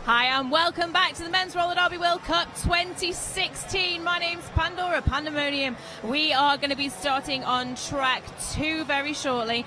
Hi and welcome back to the Men's Roller Derby World Cup 2016. My name's Pandora Pandemonium. We are going to be starting on track 2 very shortly.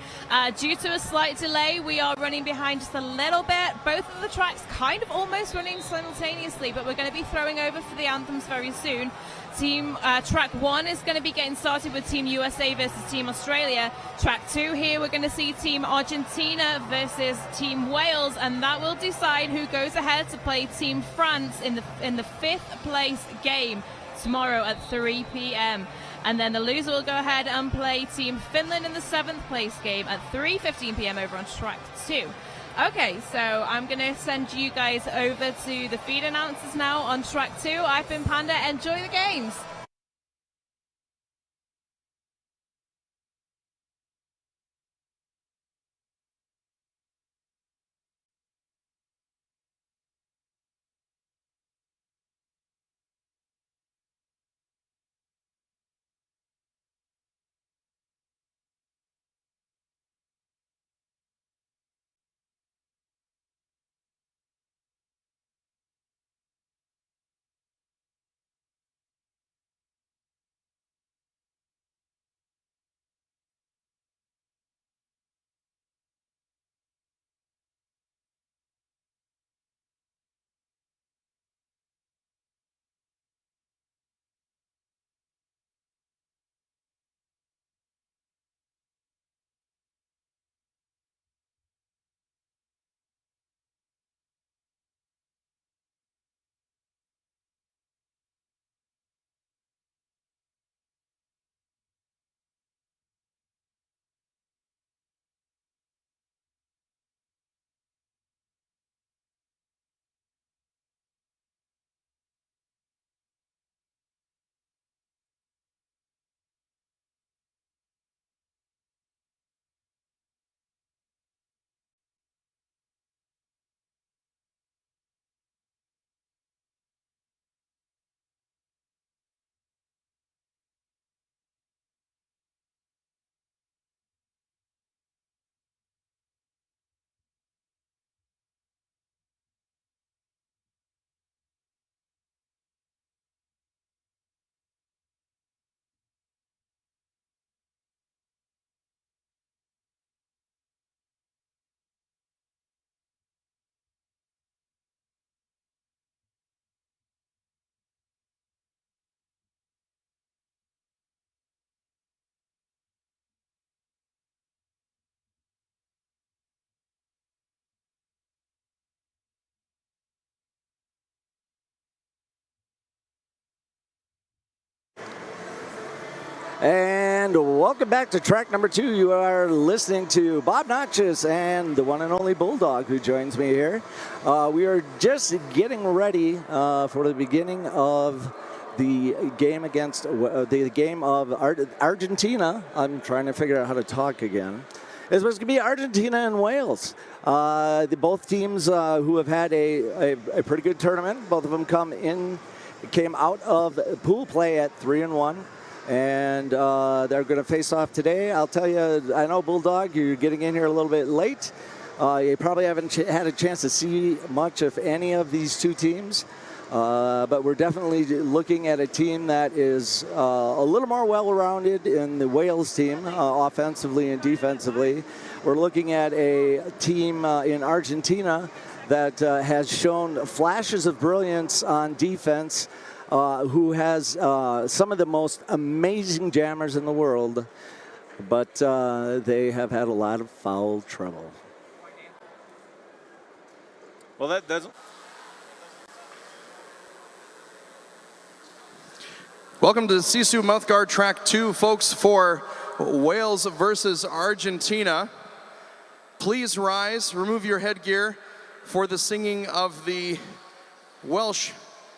Due to a slight delay, we are running behind just a little bit. Both of the tracks kind of almost running simultaneously, but we're going to be throwing over for the anthems very soon. Track 1 is going to be getting started with Team USA versus Team Australia. Track 2 here, we're going to see Team Argentina versus Team Wales, and that will decide who goes ahead to play Team France in the 5th place game tomorrow at 3 p.m. And then the loser will go ahead and play Team Finland in the 7th place game at 3:15 p.m. over on track 2. Okay, so I'm going to send you guys over to the feed announcers now on track 2. I've been Panda. Enjoy the games. And welcome back to track number 2. You are listening to Bob Notches and the one and only Bulldog who joins me here. We are just getting ready for the beginning of the game against the game of Argentina. I'm trying to figure out how to talk again. It's supposed to be Argentina and Wales. Both teams who have had a pretty good tournament. Both of them came out of pool play at 3-1. And they're going to face off today. I'll tell you, I know, Bulldog, you're getting in here a little bit late. You probably haven't had a chance to see much of any of these two teams. But we're definitely looking at a team that is a little more well-rounded in the Wales team, offensively and defensively. We're looking at a team in Argentina that has shown flashes of brilliance on defense, who has some of the most amazing jammers in the world, but they have had a lot of foul trouble. Well, that doesn't. Welcome to SISU Mouthguard Track 2, folks, for Wales versus Argentina. Please rise, remove your headgear for the singing of the Welsh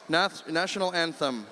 national anthem.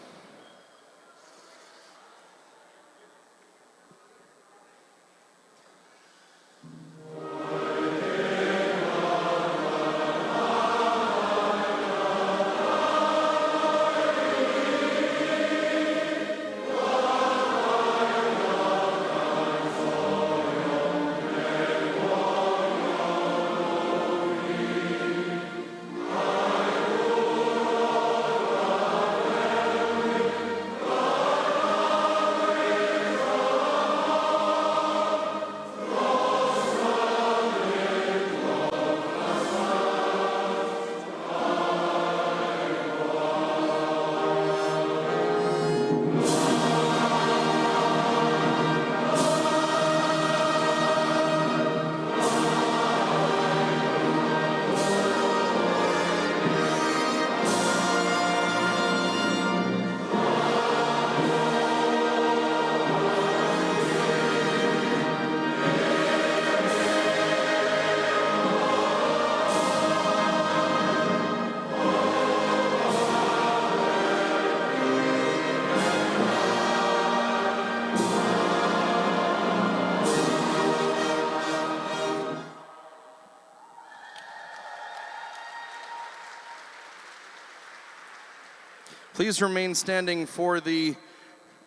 Please remain standing for the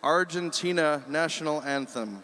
Argentina national anthem.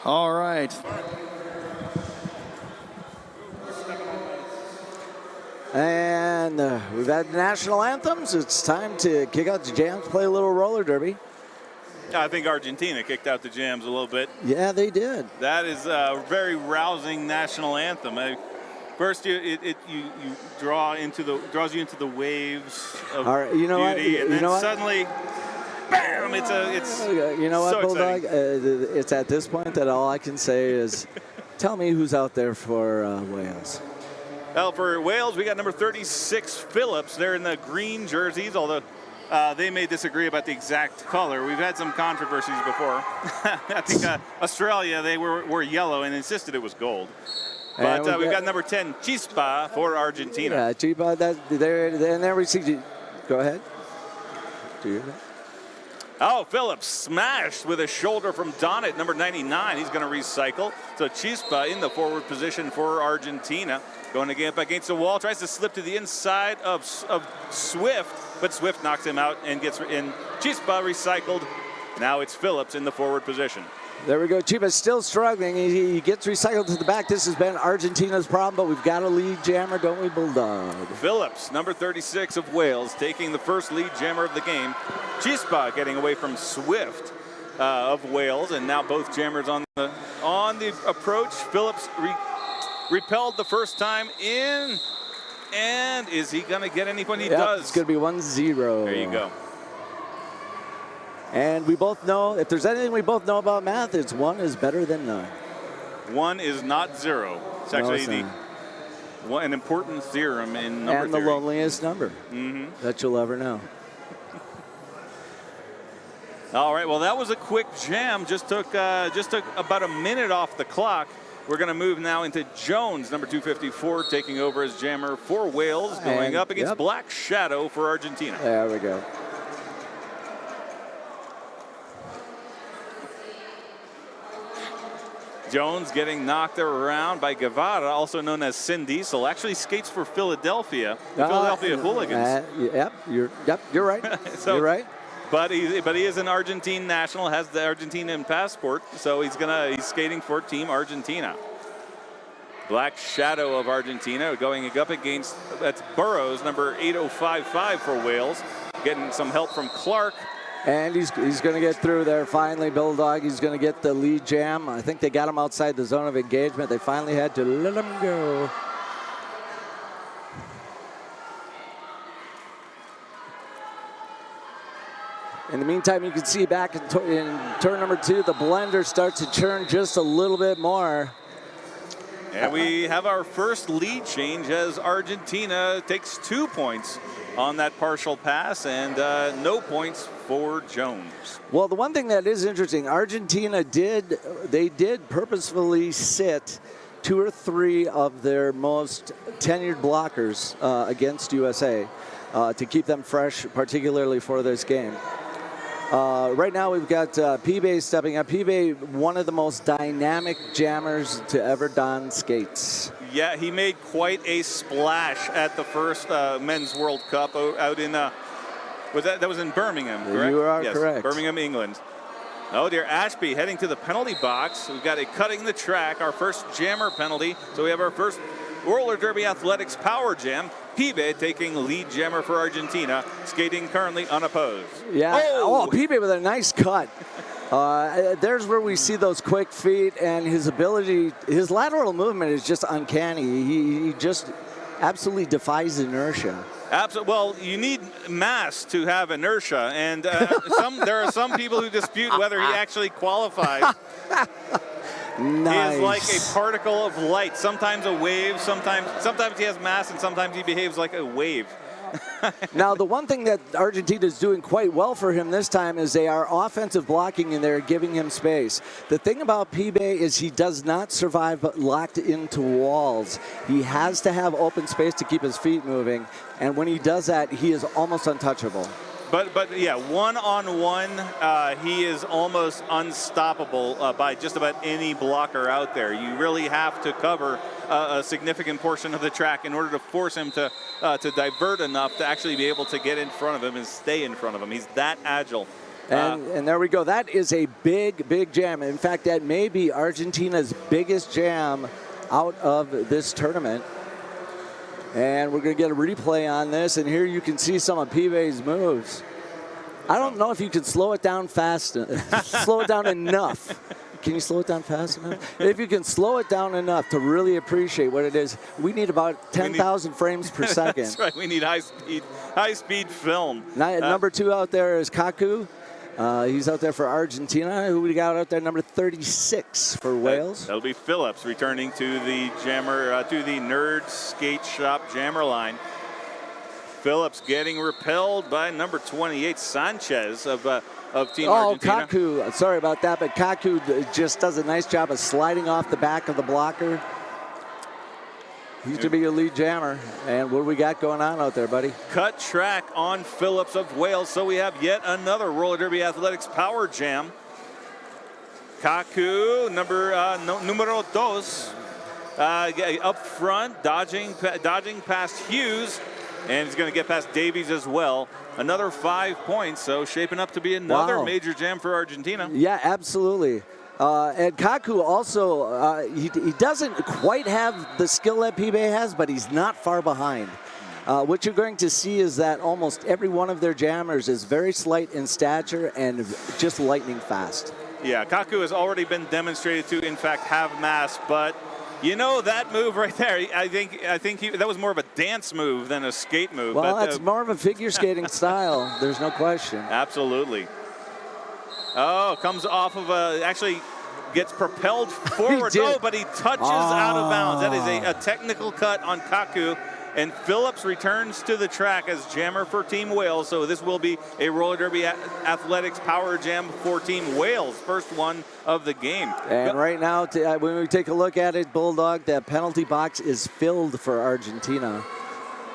All right. And we've had national anthems. It's time to kick out the jams, play a little roller derby. I think Argentina kicked out the jams a little bit. Yeah, they did. That is a very rousing national anthem. First, you draws you into the waves of All right, you know beauty, what? and You then know what? suddenly, bam! It's You know what, so Bulldog? exciting. It's at this point that all I can say is, tell me who's out there for Wales. Well, for Wales, we got number 36, Phillips. They're in the green jerseys, although they may disagree about the exact color. We've had some controversies before. I think Australia, they were yellow and insisted it was gold. But we've got number 10, Chispa, for Argentina. Yeah, Chispa, there we see. Go ahead. Do you? Oh, Phillips smashed with a shoulder from Donnet, number 99. He's going to recycle. So Chispa in the forward position for Argentina. Going to get up against the wall, tries to slip to the inside of Swift, but Swift knocks him out and gets in. Chispa recycled Now it's Phillips in the forward position. There we go. Chiba's still struggling. He gets recycled to the back. This has been Argentina's problem, but we've got a lead jammer, don't we, Bulldog? Phillips, number 36 of Wales, taking the first lead jammer of the game. Chispa getting away from Swift of Wales, and now both jammers on the approach. Phillips repelled the first time in, and is he going to get anyone? He does. It's going to be 1-0. There you go. And we both know, if there's anything we both know about math, it's 1 is better than none. 1 is not 0. It's actually an important theorem in number and the theory. loneliest number that you'll ever know. All right, well, that was a quick jam. Just took about a minute off the clock. We're going to move now into Jones, number 254, taking over as jammer for Wales, going up against Black Shadow for Argentina. There we go. Jones getting knocked around by Guevara, also known as Sin Diesel. Actually skates for Philadelphia, the Philadelphia Hooligans. You're right. So, you're right. But he is an Argentine national, has the Argentinian passport, so he's skating for Team Argentina. Black Shadow of Argentina going up against, that's Burrows, number 8055 for Wales, getting some help from Clark. And he's going to get through there finally, Bulldog. He's going to get the lead jam. I think they got him outside the zone of engagement. They finally had to let him go. In the meantime, you can see back in turn number 2, the blender starts to churn just a little bit more. And we have our first lead change as Argentina takes 2 points on that partial pass, and no points for Jones. Well, the one thing that is interesting, Argentina did purposefully sit 2 or 3 of their most tenured blockers against USA to keep them fresh, particularly for this game. Right now we've got Pibe stepping up. Pibe, one of the most dynamic jammers to ever don skates. Yeah, he made quite a splash at the first Men's World Cup out in, that was in Birmingham, correct? You are yes, correct. Birmingham, England. Oh dear, Ashby heading to the penalty box. We've got a cutting the track, our first jammer penalty. So we have our first Roller Derby Athletics power jam. Pibe taking lead jammer for Argentina, skating currently unopposed. Yeah, Pibe with a nice cut. There's where we see those quick feet, and his ability, his lateral movement is just uncanny. He just absolutely defies inertia. Absolutely. Well, you need mass to have inertia, and there are some people who dispute whether he actually qualifies. Nice. He is like a particle of light. Sometimes a wave. Sometimes he has mass, and sometimes he behaves like a wave. Now, the one thing that Argentina is doing quite well for him this time is they are offensive blocking and they're giving him space. The thing about Pibe is he does not survive locked into walls. He has to have open space to keep his feet moving, and when he does that, he is almost untouchable. But yeah, one-on-one, he is almost unstoppable by just about any blocker out there. You really have to cover a significant portion of the track in order to force him to divert enough to actually be able to get in front of him and stay in front of him. He's that agile. And there we go. That is a big, big jam. In fact, that may be Argentina's biggest jam out of this tournament. And we're going to get a replay on this, and here you can see some of Pibe's moves. I don't know if you can slow it down slow it down enough. Can you slow it down fast enough? If you can slow it down enough to really appreciate what it is, we need about 10,000 frames per second. That's right. We need high-speed film. Number 2 out there is Kaku. He's out there for Argentina. Who we got out there? Number 36 for Wales. That'll be Phillips returning to the jammer, to the Nerd Skate Shop jammer line. Phillips getting repelled by number 28 Sanchez of Team Argentina. Kaku. Sorry about that, but Kaku just does a nice job of sliding off the back of the blocker. He's to be your lead jammer. And what do we got going on out there, buddy? Cut track on Phillips of Wales. So we have yet another Roller Derby Athletics power jam. Kaku, numero 2, up front, dodging past Hughes. And he's going to get past Davies as well. Another 5 points, so shaping up to be another major jam for Argentina. Yeah, absolutely. And Kaku also, he doesn't quite have the skill that Pibe has, but he's not far behind. What you're going to see is that almost every one of their jammers is very slight in stature and just lightning fast. Yeah, Kaku has already been demonstrated to, in fact, have mass, but you know that move right there, I think that was more of a dance move than a skate move. Well, but, that's more of a figure skating style. There's no question. Absolutely. Oh, comes off of actually gets propelled forward. Oh, but he touches out of bounds. That is a technical cut on Kaku. And Phillips returns to the track as jammer for Team Wales. So this will be a roller derby athletics power jam for Team Wales. First one of the game. And right now, when we take a look at it, Bulldog, that penalty box is filled for Argentina.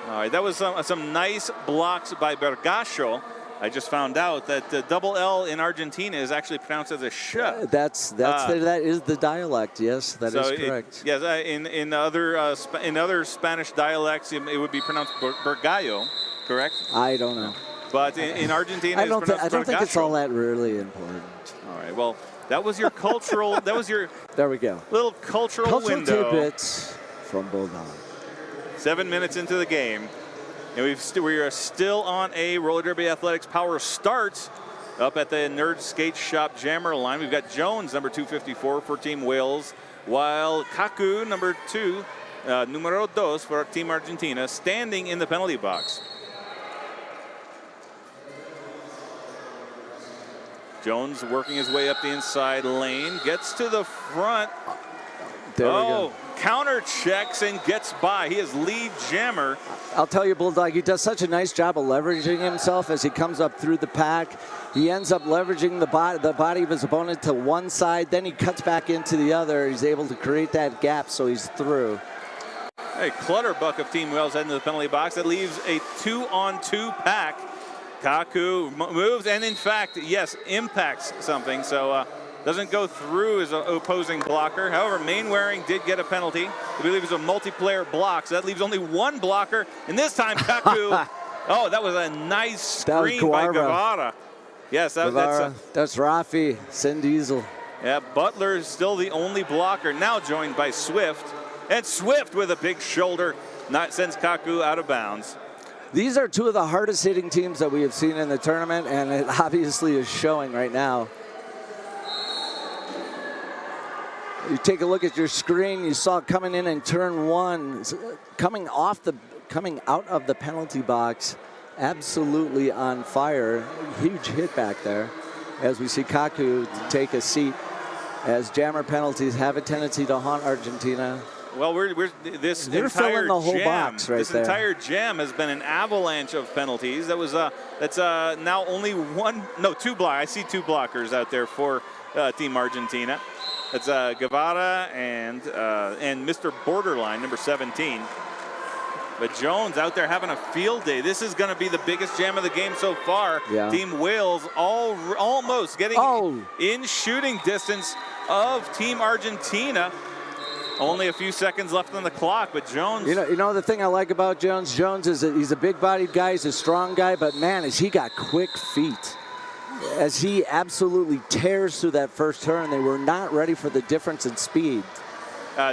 All right, that was some nice blocks by Bergasio. I just found out that the double L in Argentina is actually pronounced as a sh. That is the dialect. Yes, that is correct. Yes, in other Spanish dialects, it would be pronounced Bergallo, correct? I don't know. But in Argentina, I don't think it's all that really important. All right. Well, that was your cultural. That was your. There we go. Little cultural window. Tidbits from Bulldog. 7 minutes into the game. And we are still on a roller derby athletics power start up at the Nerd Skate Shop jammer line. We've got Jones, number 254 for Team Wales, while Kaku, number 2, numero 2 for Team Argentina, standing in the penalty box. Jones working his way up the inside lane, gets to the front. There we go. Counter checks and gets by. He is lead jammer. I'll tell you, Bulldog, he does such a nice job of leveraging himself as he comes up through the pack. He ends up leveraging the body of his opponent to one side, then he cuts back into the other. He's able to create that gap, so he's through. A clutterbuck of Team Wales heading to the penalty box. That leaves a 2-on-2 pack. Kaku moves and, in fact, yes, impacts something. So doesn't go through his opposing blocker. However, Mainwaring did get a penalty. I believe it was a multiplayer block, so that leaves only one blocker. And this time, Kaku, oh, that was a nice screen by Guevara. Yes, that's Rafi, Sin Diesel. Yeah, Butler is still the only blocker, now joined by Swift. And Swift with a big shoulder sends Kaku out of bounds. These are two of the hardest hitting teams that we have seen in the tournament, and it obviously is showing right now. You take a look at your screen, you saw coming in turn one, coming out of the penalty box, absolutely on fire. Huge hit back there as we see Kaku take a seat, as jammer penalties have a tendency to haunt Argentina. Well, They're filling the whole box right there. This entire jam has been an avalanche of penalties. That's now only two blockers. I see two blockers out there for Team Argentina. It's Guevara and Mr. Borderline, number 17. But Jones out there having a field day. This is going to be the biggest jam of the game so far. Yeah. Team Wales almost getting in shooting distance of Team Argentina. Only a few seconds left on the clock, but Jones. You know the thing I like about Jones? Jones is that he's a big-bodied guy. He's a strong guy, but man, has he got quick feet. As he absolutely tears through that first turn, they were not ready for the difference in speed.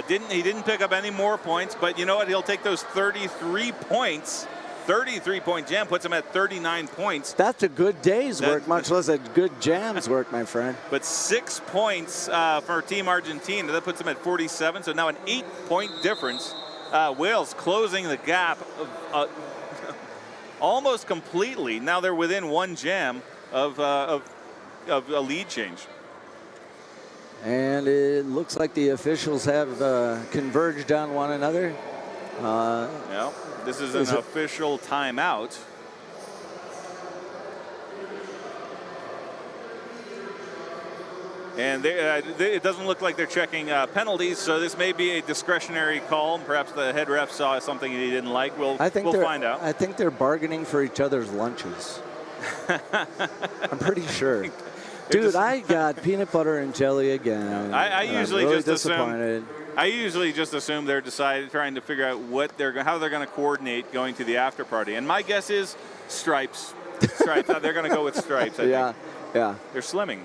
He didn't pick up any more points, but you know what? He'll take those 33 points. 33-point jam puts him at 39 points. That's a good day's work, much less a good jam's work, my friend. But 6 points for Team Argentina. That puts him at 47, so now an 8-point difference. Wales closing the gap almost completely. Now they're within one jam of a lead change. And it looks like the officials have converged on one another. Yeah, this is an official timeout. And it doesn't look like they're checking penalties, so this may be a discretionary call. Perhaps the head ref saw something he didn't like. We'll find out. I think they're bargaining for each other's lunches. I'm pretty sure. Dude, I got peanut butter and jelly again. I usually I'm really just disappointed. I usually just assume they're trying to figure out how they're going to coordinate going to the after party. And my guess is stripes. Stripes. They're going to go with stripes. I think. Yeah. They're slimming.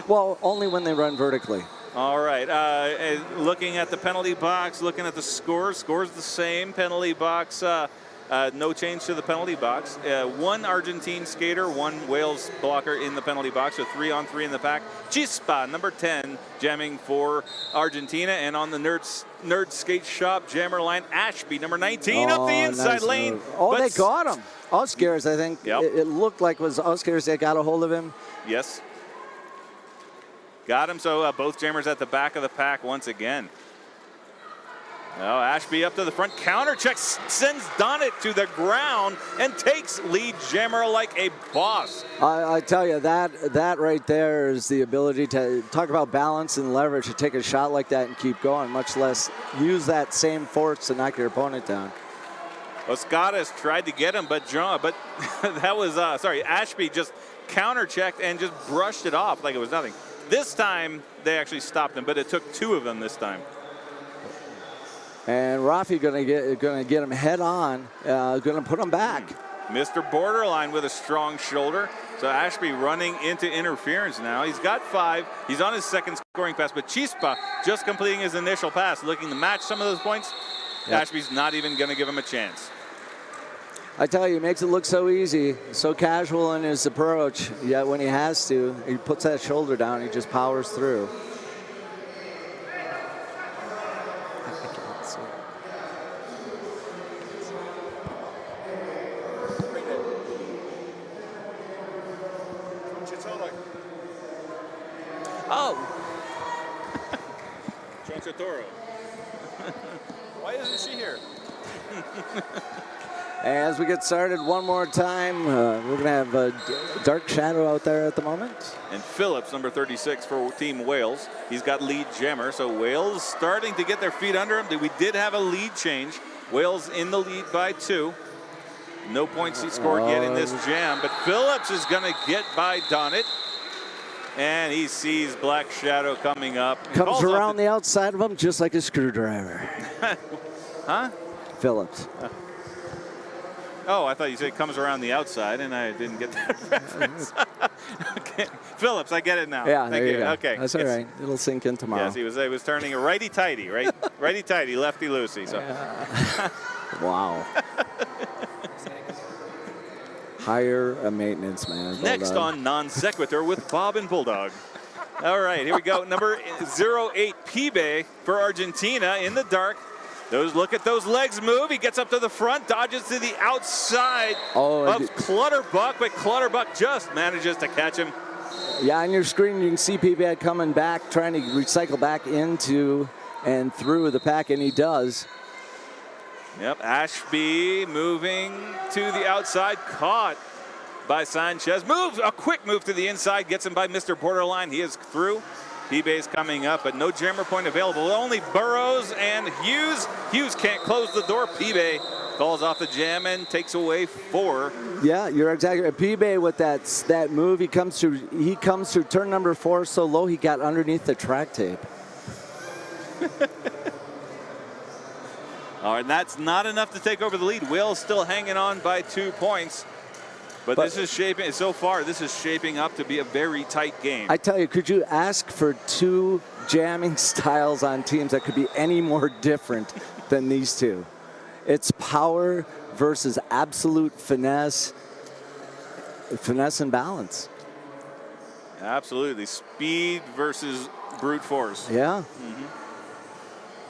Well, only when they run vertically. All right. Looking at the penalty box, looking at the scores. Scores the same. Penalty box. No change to the penalty box. One Argentine skater, one Wales blocker in the penalty box, so 3-on-3 in the pack. Chispa, number 10, jamming for Argentina. And on the Nerd Skate Shop jammer line, Ashby, number 19, up the inside nice lane. Move. Oh, they got him. Oscares, I think. Yep. It looked like it was Oscares that got a hold of him. Yes. Got him, so both jammers at the back of the pack once again. Oh, Ashby up to the front, counter check, sends Donnet to the ground and takes lead jammer like a boss. I tell you, that right there is the ability to talk about balance and leverage, to take a shot like that and keep going, much less use that same force to knock your opponent down. Oscadas tried to get him, but that was, Ashby just counter checked and just brushed it off like it was nothing. This time, they actually stopped him, but it took two of them this time. And Rafi gonna get him head on, gonna put him back. Mr. Borderline with a strong shoulder. So Ashby running into interference now. He's got 5. He's on his second scoring pass, but Chispa just completing his initial pass, looking to match some of those points. Yep. Ashby's not even gonna give him a chance. I tell you, he makes it look so easy, so casual in his approach. Yet when he has to, he puts that shoulder down, he just powers through. Oh! Toro. Why isn't she here? As we get started one more time, we're going to have a dark shadow out there at the moment. And Phillips, number 36 for Team Wales. He's got lead jammer, so Wales starting to get their feet under him. We did have a lead change. Wales in the lead by 2. No points he scored yet in this jam, but Phillips is going to get by Donnet. And he sees Black Shadow coming up. Comes around the outside of him just like a screwdriver. Huh? Phillips. Oh, I thought you said comes around the outside, and I didn't get that reference. Okay. Phillips, I get it now. Yeah, Thank you. Okay. That's all right. It'll sink in tomorrow. Yes, he was turning a righty-tighty, right? Righty-tighty, lefty-loosey. So. Yeah. Wow. Hire a maintenance man. Next on Non Sequitur with Bob and Bulldog. All right, here we go. Number 08, Pibe for Argentina in the dark. Look at those legs move. He gets up to the front, dodges to the outside of Clutterbuck, but Clutterbuck just manages to catch him. Yeah, on your screen you can see Pibe coming back, trying to recycle back into and through the pack, and he does. Yep, Ashby moving to the outside, caught by Sanchez. Moves, a quick move to the inside, gets him by Mr. Borderline. He is through. P-Bay's coming up, but no jammer point available. Only Burrows and Hughes. Hughes can't close the door. P-Bay calls off the jam and takes away 4. Yeah, you're exactly right. P-Bay with that move, he comes through turn number 4 so low he got underneath the track tape. All right, and that's not enough to take over the lead. Wales still hanging on by 2 points. But this is shaping up to be a very tight game. I tell you, could you ask for 2 jamming styles on teams that could be any more different than these two? It's power versus absolute finesse and balance. Absolutely, speed versus brute force. Yeah. Mm-hmm.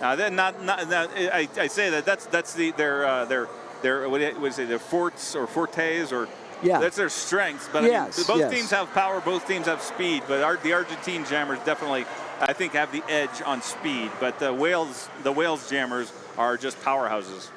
I say that's their what is it, their fortes or fortes or. Yeah. That's their strengths, but yes, both teams have power, both teams have speed, but the Argentine jammers definitely, I think, have the edge on speed, but the Wales jammers are just powerhouses.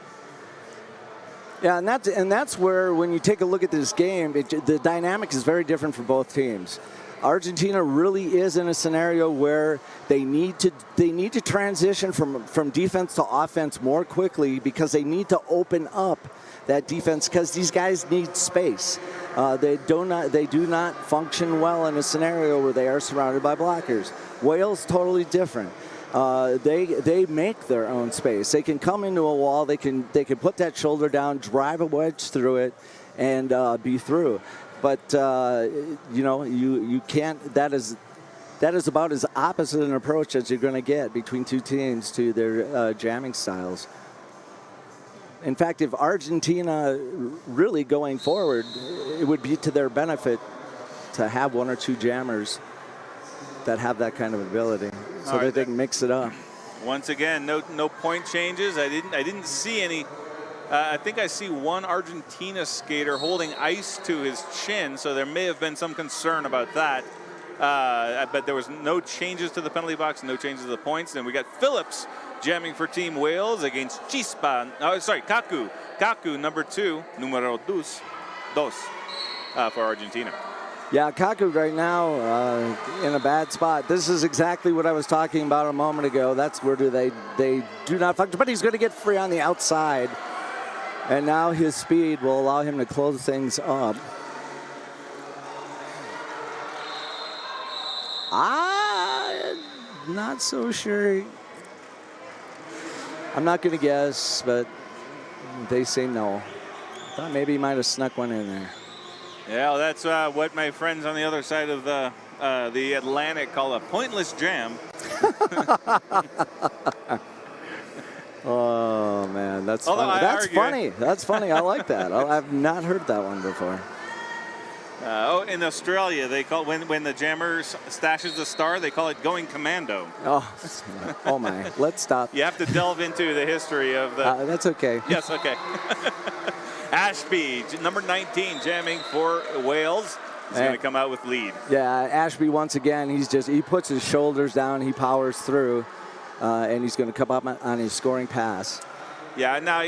Yeah, and that's where, when you take a look at this game, the dynamic is very different for both teams. Argentina really is in a scenario where they need to transition from defense to offense more quickly because they need to open up that defense because these guys need space. They do not function well in a scenario where they are surrounded by blockers. Wales totally different. They make their own space. They can come into a wall. They can put that shoulder down, drive a wedge through it, and be through. But you can't. That is about as opposite an approach as you're going to get between two teams to their jamming styles. In fact, if Argentina really going forward, it would be to their benefit to have one or two jammers that have that kind of ability, so that they can mix it up. Once again, no point changes. I didn't see any. I think I see one Argentina skater holding ice to his chin, so there may have been some concern about that. But there was no changes to the penalty box, no changes to the points. And we got Phillips jamming for Team Wales against Kaku. Kaku, number 2, numero dos, for Argentina. Yeah, Kaku right now in a bad spot. This is exactly what I was talking about a moment ago. That's where they do not function. But he's going to get free on the outside. And now his speed will allow him to close things up. I'm not so sure. I'm not going to guess, but they say no. Thought maybe he might have snuck one in there. Yeah, well, that's what my friends on the other side of the Atlantic call a pointless jam. Oh man, that's funny. That's funny. That's funny. I like that. I've not heard that one before. In Australia, they call when the jammer stashes the star, they call it going commando. Oh my! Let's stop. You have to delve into the history of the. That's okay. Yes, okay. Ashby, number 19, jamming for Wales. He's going to come out with lead. Yeah, Ashby once again. He puts his shoulders down. He powers through, and he's going to come up on his scoring pass. Yeah. Now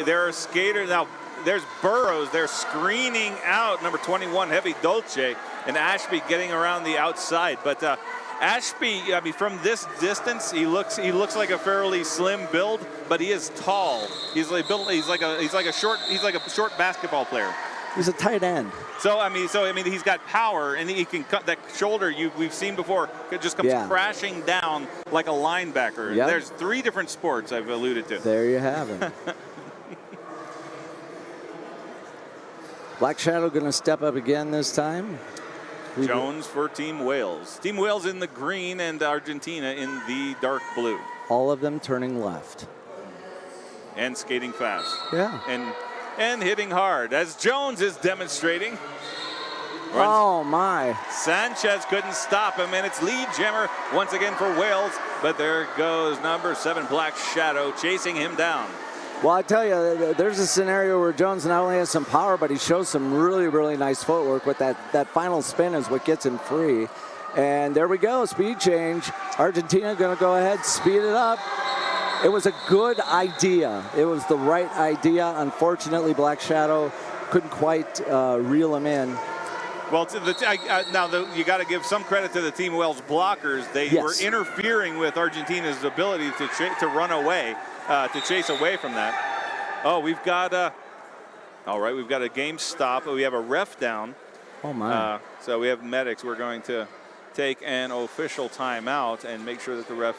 there are skaters now. There's Burrows. They're screening out number 21, Heavy Dolce, and Ashby getting around the outside. But Ashby, I mean, from this distance, he looks like a fairly slim build, but he is tall. He's like a short basketball player. He's a tight end. So I mean, he's got power, and he can cut that shoulder. We've seen before. It just comes crashing down like a linebacker. Yep. There's 3 different sports I've alluded to. There you have it. Black Shadow going to step up again this time. Jones for Team Wales. Team Wales in the green and Argentina in the dark blue. All of them turning left. And skating fast. Yeah. And hitting hard, as Jones is demonstrating. Oh, my. Sanchez couldn't stop him, and it's lead jammer once again for Wales. But there goes number 7, Black Shadow, chasing him down. Well, I tell you, there's a scenario where Jones not only has some power, but he shows some really, really nice footwork with that final spin is what gets him free. And there we go, speed change. Argentina going to go ahead, speed it up. It was a good idea. It was the right idea. Unfortunately, Black Shadow couldn't quite reel him in. Well, you got to give some credit to the Team Wales blockers. They were interfering with Argentina's ability to run away. To chase away from that. Oh, we've got we've got a game stop. We have a ref down. Oh my. So we have medics. We're going to take an official timeout and make sure that the ref.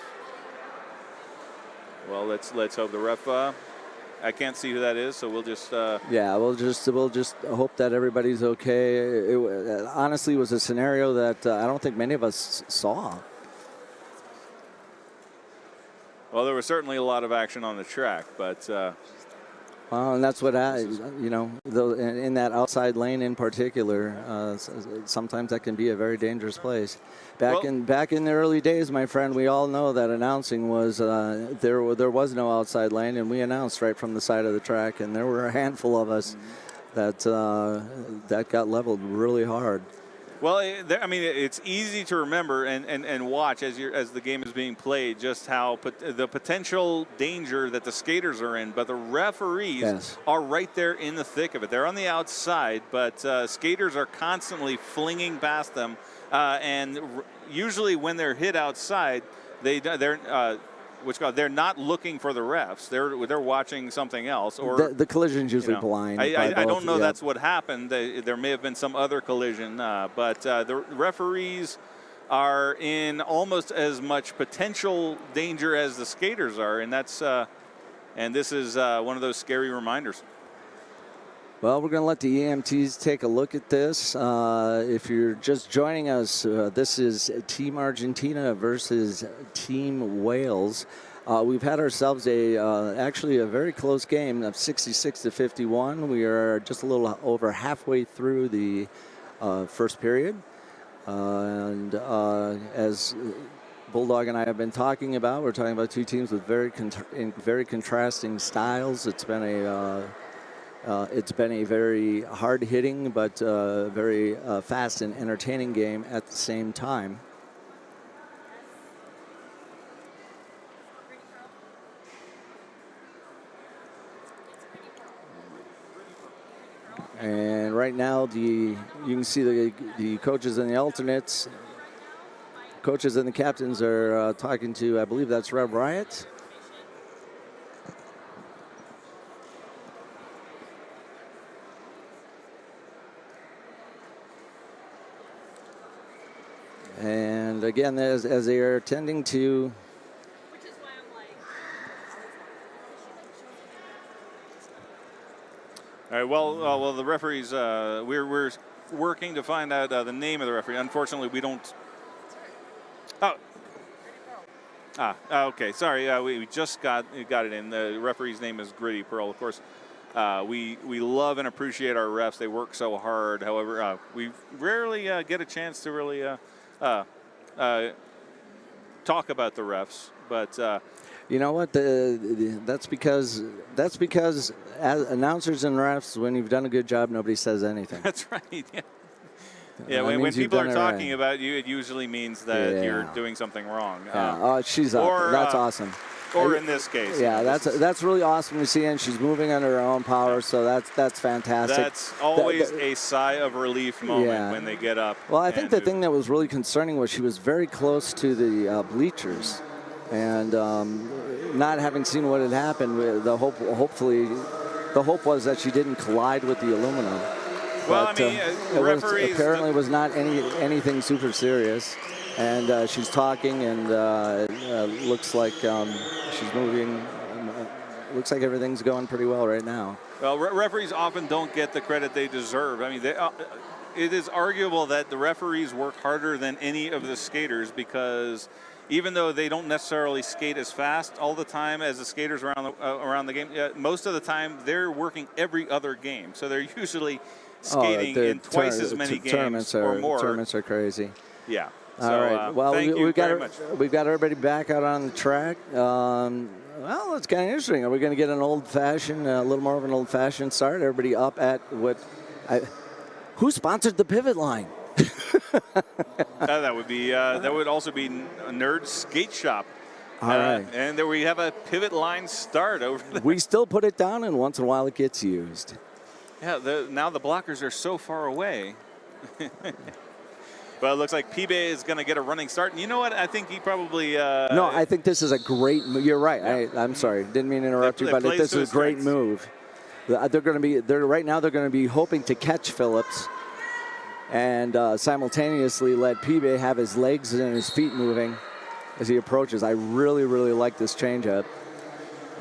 Well, let's hope the ref. I can't see who that is, so we'll just. We'll just hope that everybody's okay. It honestly was a scenario that I don't think many of us saw. Well, there was certainly a lot of action on the track, but. Well, and that's what in that outside lane in particular, sometimes that can be a very dangerous place. Back in the early days, my friend, we all know that announcing was there was no outside lane, and we announced right from the side of the track, and there were a handful of us that got leveled really hard. Well, I mean, it's easy to remember and watch as the game is being played, just how the potential danger that the skaters are in, but the referees are right there in the thick of it. They're on the outside, but skaters are constantly flinging past them, and usually when they're hit outside, they're not looking for the refs. They're watching something else. Or the collision's usually blind. I don't know that's what happened. There may have been some other collision, but the referees are in almost as much potential danger as the skaters are, and this is one of those scary reminders. Well, we're going to let the EMTs take a look at this. If you're just joining us, this is Team Argentina versus Team Wales. We've had ourselves actually a very close game of 66-51. We are just a little over halfway through the first period. And as Bulldog and I have been talking about, we're talking about two teams with very contrasting styles. It's been a very hard-hitting but very fast and entertaining game at the same time. And right now, you can see the coaches and the alternates. Coaches and the captains are talking to, I believe that's Rob Riot. And again, as they are tending to. Which is why I'm like. All right. Well, the referees. We're working to find out the name of the referee. Unfortunately, we don't. Oh. Okay. Sorry. We just got it in. The referee's name is Gritty Pearl. Of course, we love and appreciate our refs. They work so hard. However, we rarely get a chance to really talk about the refs. But you know what? That's because as announcers and refs, when you've done a good job, nobody says anything. That's right. Yeah. Yeah, when people are talking about you, it usually means that you're doing something wrong. She's up. That's awesome. Or in this case. Yeah, that's really awesome to see, and she's moving under her own power, so that's fantastic. That's always a sigh of relief moment when they get up. Well, I think the thing that was really concerning was she was very close to the bleachers, and not having seen what had happened, the hope was that she didn't collide with the aluminum. Well, but, I mean, referees apparently was not anything super serious, and she's talking, and looks like she's moving. Looks like everything's going pretty well right now. Well, referees often don't get the credit they deserve. I mean, it is arguable that the referees work harder than any of the skaters, because even though they don't necessarily skate as fast all the time as the skaters around the game, most of the time they're working every other game. So they're usually skating in twice as many games or more. Tournaments are crazy. Yeah. All right. Well, we've got everybody back out on the track. Well, it's kind of interesting. Are we going to get a little more of an old-fashioned start? Everybody up at who sponsored the pivot line? That would also be Nerd Skate Shop. All right. And there we have a pivot line start over there. We still put it down, and once in a while it gets used. Yeah, now the blockers are so far away. But it looks like PB is going to get a running start. And you know what? I think he probably... no, I think this is a great move. You're right. Yeah. I'm sorry. Didn't mean to interrupt you, but this is a great move. Right now they're going to be hoping to catch Phillips and simultaneously let PB have his legs and his feet moving as he approaches. I really, really like this changeup.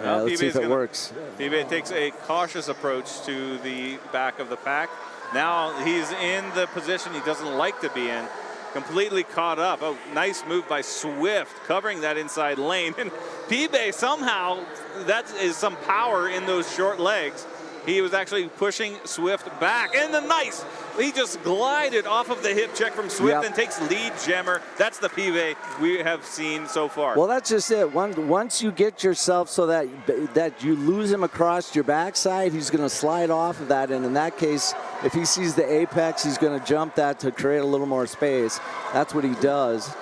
Let's see if it works. PB takes a cautious approach to the back of the pack. Now he's in the position he doesn't like to be in, completely caught up. Oh, nice move by Swift, covering that inside lane. And PB somehow, that is some power in those short legs. He was actually pushing Swift back. And he just glided off of the hip check from Swift and takes lead jammer. That's the PB we have seen so far. Well, that's just it. Once you get yourself so that you lose him across your backside, he's going to slide off of that. And in that case, if he sees the apex, he's going to jump that to create a little more space. That's what he does.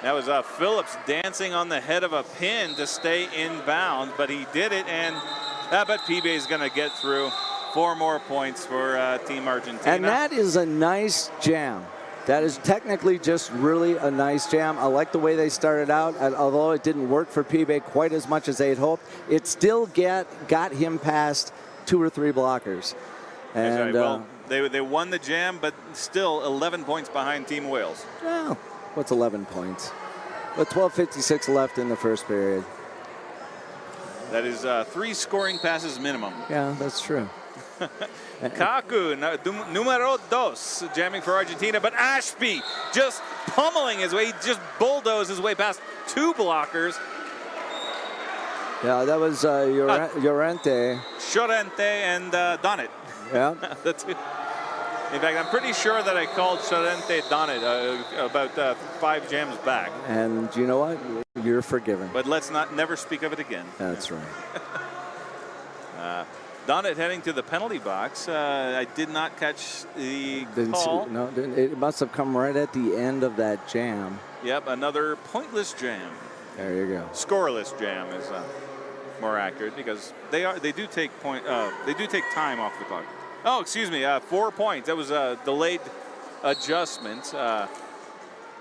That was Phillips dancing on the head of a pin to stay inbound, but he did it, and but PB is going to get through. 4 more points for Team Argentina. And that is a nice jam. That is technically just really a nice jam. I like the way they started out, and although it didn't work for PB quite as much as they had hoped, it still got him past 2 or 3 blockers. And well, they won the jam, but still 11 points behind Team Wales. Well, what's 11 points? With 12:56 left in the first period. That is 3 scoring passes minimum. Yeah, that's true. Kaku, numero dos, jamming for Argentina, but Ashby just pummeling his way. He just bulldozed his way past 2 blockers. Yeah, that was Llorente. And Donnet. Yeah. In fact, I'm pretty sure that I called Llorente Donnet about 5 jams back. And you know what? You're forgiven. But let's never speak of it again. That's right. Donnet heading to the penalty box. I did not catch the call. No, it must have come right at the end of that jam. Yep, another pointless jam. There you go. Scoreless jam is more accurate because they do take time off the clock. Oh, excuse me, 4 points. That was a delayed adjustment.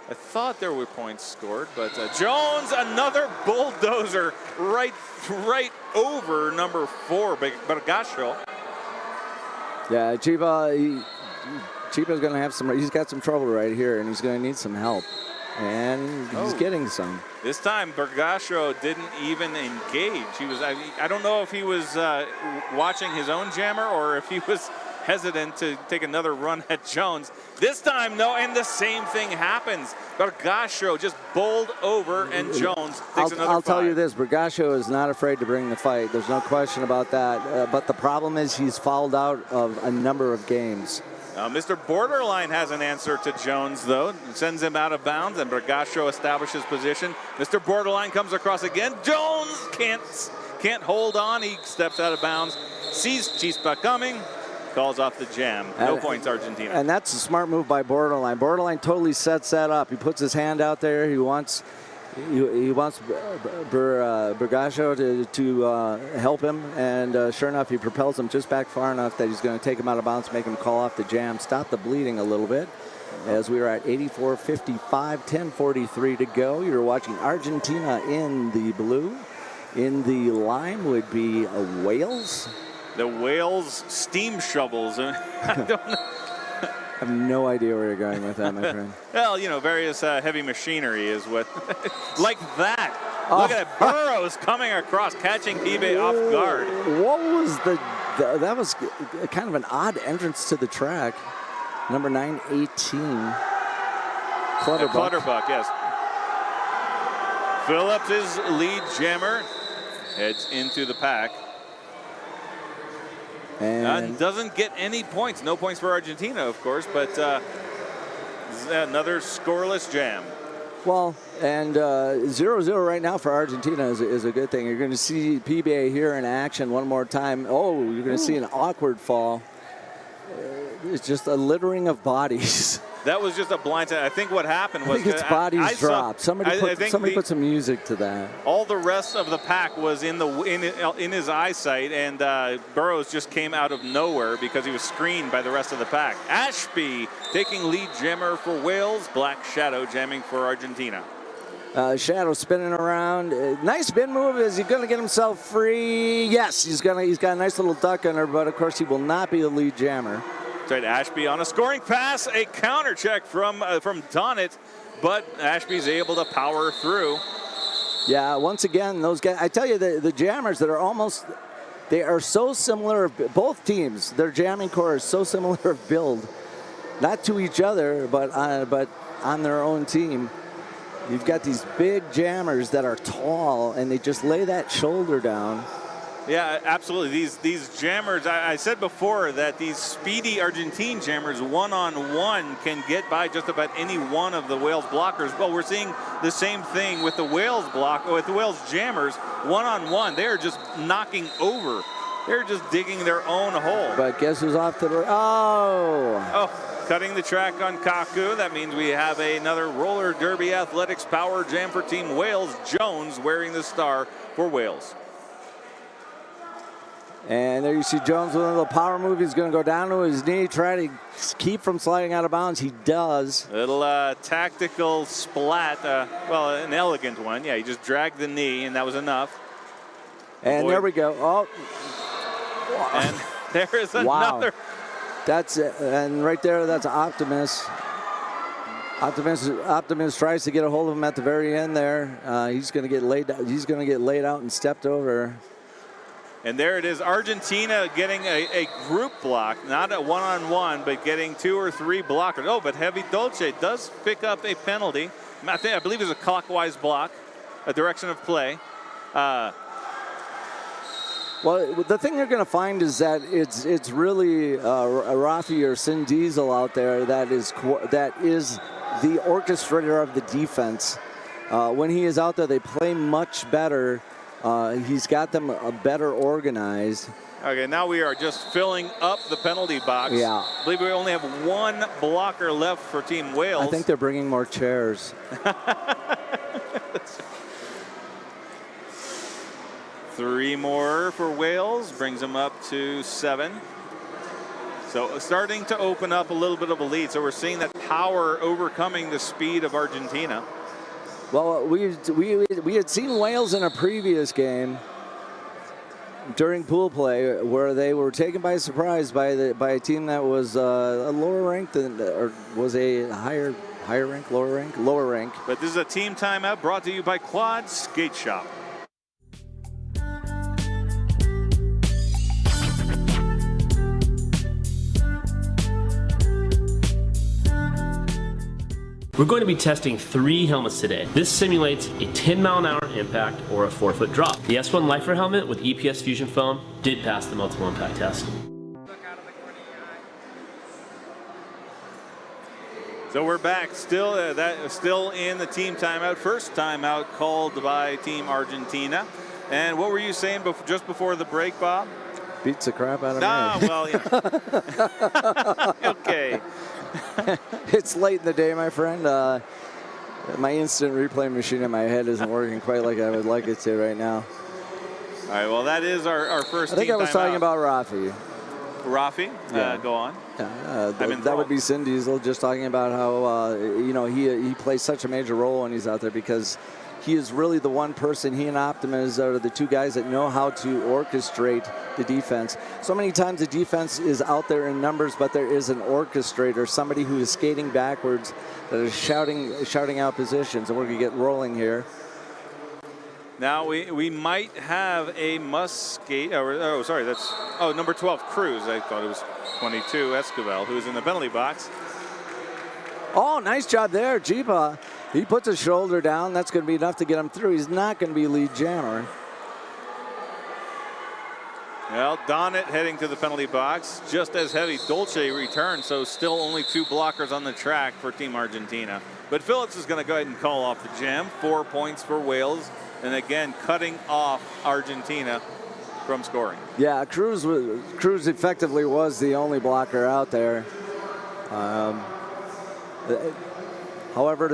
I thought there were points scored, but Jones, another bulldozer right over number 4, Bergasio. Yeah, Chiba's going to have he's got some trouble right here, and he's going to need some help. And he's getting some. This time, Bergasio didn't even engage. I don't know if he was watching his own jammer or if he was hesitant to take another run at Jones. This time, no, and the same thing happens. Bergasio just bowled over, and Jones takes another I'll tell you 5. this, Bergasio is not afraid to bring the fight. There's no question about that. But the problem is he's fouled out of a number of games. Mr. Borderline has an answer to Jones, though. Sends him out of bounds, and Bergasio establishes position. Mr. Borderline comes across again. Jones can't hold on. He steps out of bounds, sees Chispa coming, calls off the jam. No points, Argentina. And that's a smart move by Borderline. Borderline totally sets that up. He puts his hand out there. He wants Bergasio to help him, and sure enough, he propels him just back far enough that he's going to take him out of bounds, make him call off the jam, stop the bleeding a little bit. As we are at 84:55, 10:43 to go. You're watching Argentina in the blue. In the lime would be Wales. The Wales steam shovels. I don't know. I have no idea where you're going with that, my friend. Well, various heavy machinery is what, like that. Look at it, Burrows coming across, catching Pibe off guard. What was that was kind of an odd entrance to the track. Number 918. Clutterbuck. Clutterbuck, yes. Phillips is lead jammer, heads into the pack. And doesn't get any points. No points for Argentina, of course, but another scoreless jam. Well, and 0-0 right now for Argentina is a good thing. You're going to see PBA here in action one more time. Oh, you're going to see an awkward fall. It's just a littering of bodies. That was just a blind side. I think what happened was it's bodies dropped. Somebody put some music to that. All the rest of the pack was in his eyesight, and Burrows just came out of nowhere because he was screened by the rest of the pack. Ashby taking lead jammer for Wales. Black Shadow jamming for Argentina. Shadow spinning around. Nice spin move. Is he going to get himself free? Yes, he's got a nice little duck under, but of course he will not be the lead jammer. Right, Ashby on a scoring pass, a counter check from Donnet, but Ashby's able to power through. Yeah, once again, those guys, I tell you, the jammers that are they are so similar, both teams, their jamming core is so similar of build, not to each other, but on their own team. You've got these big jammers that are tall, and they just lay that shoulder down. Yeah, absolutely. These jammers, I said before that these speedy Argentine jammers one-on-one can get by just about any one of the Wales blockers. Well, we're seeing the same thing with the Wales jammers one-on-one. They're just knocking over. They're just digging their own hole. But guess who's off to the cutting the track on Kaku. That means we have another roller derby athletics power jam for Team Wales. Jones wearing the star for Wales. And there you see Jones with a little power move. He's going to go down to his knee, try to keep from sliding out of bounds. He does. Little tactical splat. Well, an elegant one. Yeah, he just dragged the knee, and that was enough. And there we go. Oh. And there is another. Wow. That's it. And right there, that's Optimus. Optimus tries to get a hold of him at the very end there. He's going to get laid. He's going to get laid out and stepped over. And there it is, Argentina getting a group block, not a one-on-one, but getting 2 or 3 blockers. Oh, but Heavy Dolce does pick up a penalty. I believe it's a clockwise block, a direction of play. Well, the thing you're going to find is that it's really Rafi or Sin Diesel out there that is the orchestrator of the defense. When he is out there, they play much better. He's got them better organized. Okay, now we are just filling up the penalty box. Yeah. I believe we only have 1 blocker left for Team Wales. I think they're bringing more chairs. 3 more for Wales, brings them up to 7. So starting to open up a little bit of a lead. So we're seeing that power overcoming the speed of Argentina. Well, we had seen Wales in a previous game during pool play where they were taken by surprise by a team that was a lower ranked or was a higher rank, lower rank. But this is a team timeout brought to you by Quad Skate Shop. We're going to be testing 3 helmets today. This simulates a 10-mile-an-hour impact or a 4-foot drop. The S1 Lifer helmet with EPS Fusion foam did pass the multiple impact test. So we're back, still in the team timeout. First timeout called by Team Argentina. And what were you saying just before the break, Bob? Beats the crap out of me. Well, yeah. Okay. It's late in the day, my friend. My instant replay machine in my head isn't working quite like I would like it to right now. All right, well, that is our first I think team I was talking about Rafi. Rafi? Yeah. Go on. Yeah, that would be Sin Diesel, just talking about how, he plays such a major role when he's out there because he is really the one person, he and Optimus are the 2 guys that know how to orchestrate the defense. So many times the defense is out there in numbers, but there is an orchestrator, somebody who is skating backwards that is shouting out positions. And we're going to get rolling here. Now we might have a must skate. Number 12, Cruz. I thought it was 22, Esquivel, who's in the penalty box. Oh, nice job there, Jeepa. He puts his shoulder down. That's going to be enough to get him through. He's not going to be lead jammer. Well, Donnet heading to the penalty box just as Heavy Dolce returns, so still only 2 blockers on the track for Team Argentina. But Phillips is going to go ahead and call off the jam. 4 points for Wales, and again, cutting off Argentina from scoring. Yeah, Cruz effectively was the only blocker out there. However,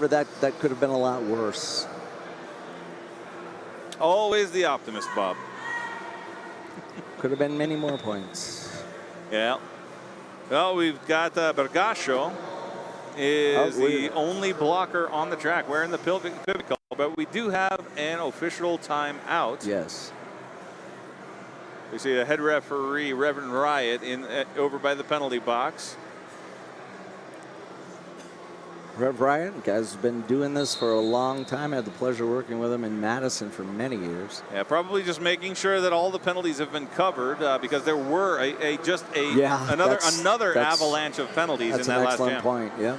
that could have been a lot worse. Always the optimist, Bob. Could have been many more points. Yeah. Well, we've got Bergasio is the only blocker on the track wearing the pivot call, but we do have an official timeout. Yes. We see a head referee, Reverend Riot, over by the penalty box. Rev Riot, guy's been doing this for a long time. I had the pleasure working with him in Madison for many years. Yeah, probably just making sure that all the penalties have been covered because there were another avalanche of penalties in that last jam. That's an excellent point. Yeah.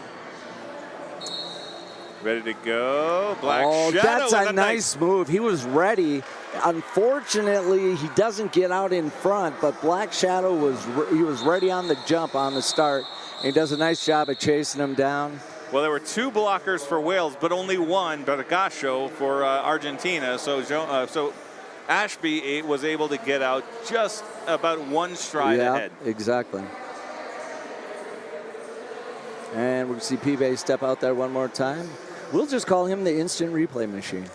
Ready to go. Black Shadow. That's a nice move. He was ready. Unfortunately, he doesn't get out in front, but Black Shadow was ready on the jump on the start. He does a nice job of chasing him down. Well, there were 2 blockers for Wales, but only 1, Bergasio, for Argentina. So Ashby was able to get out just about 1 stride ahead. Exactly. And we'll see P-Bay step out there one more time. We'll just call him the instant replay machine.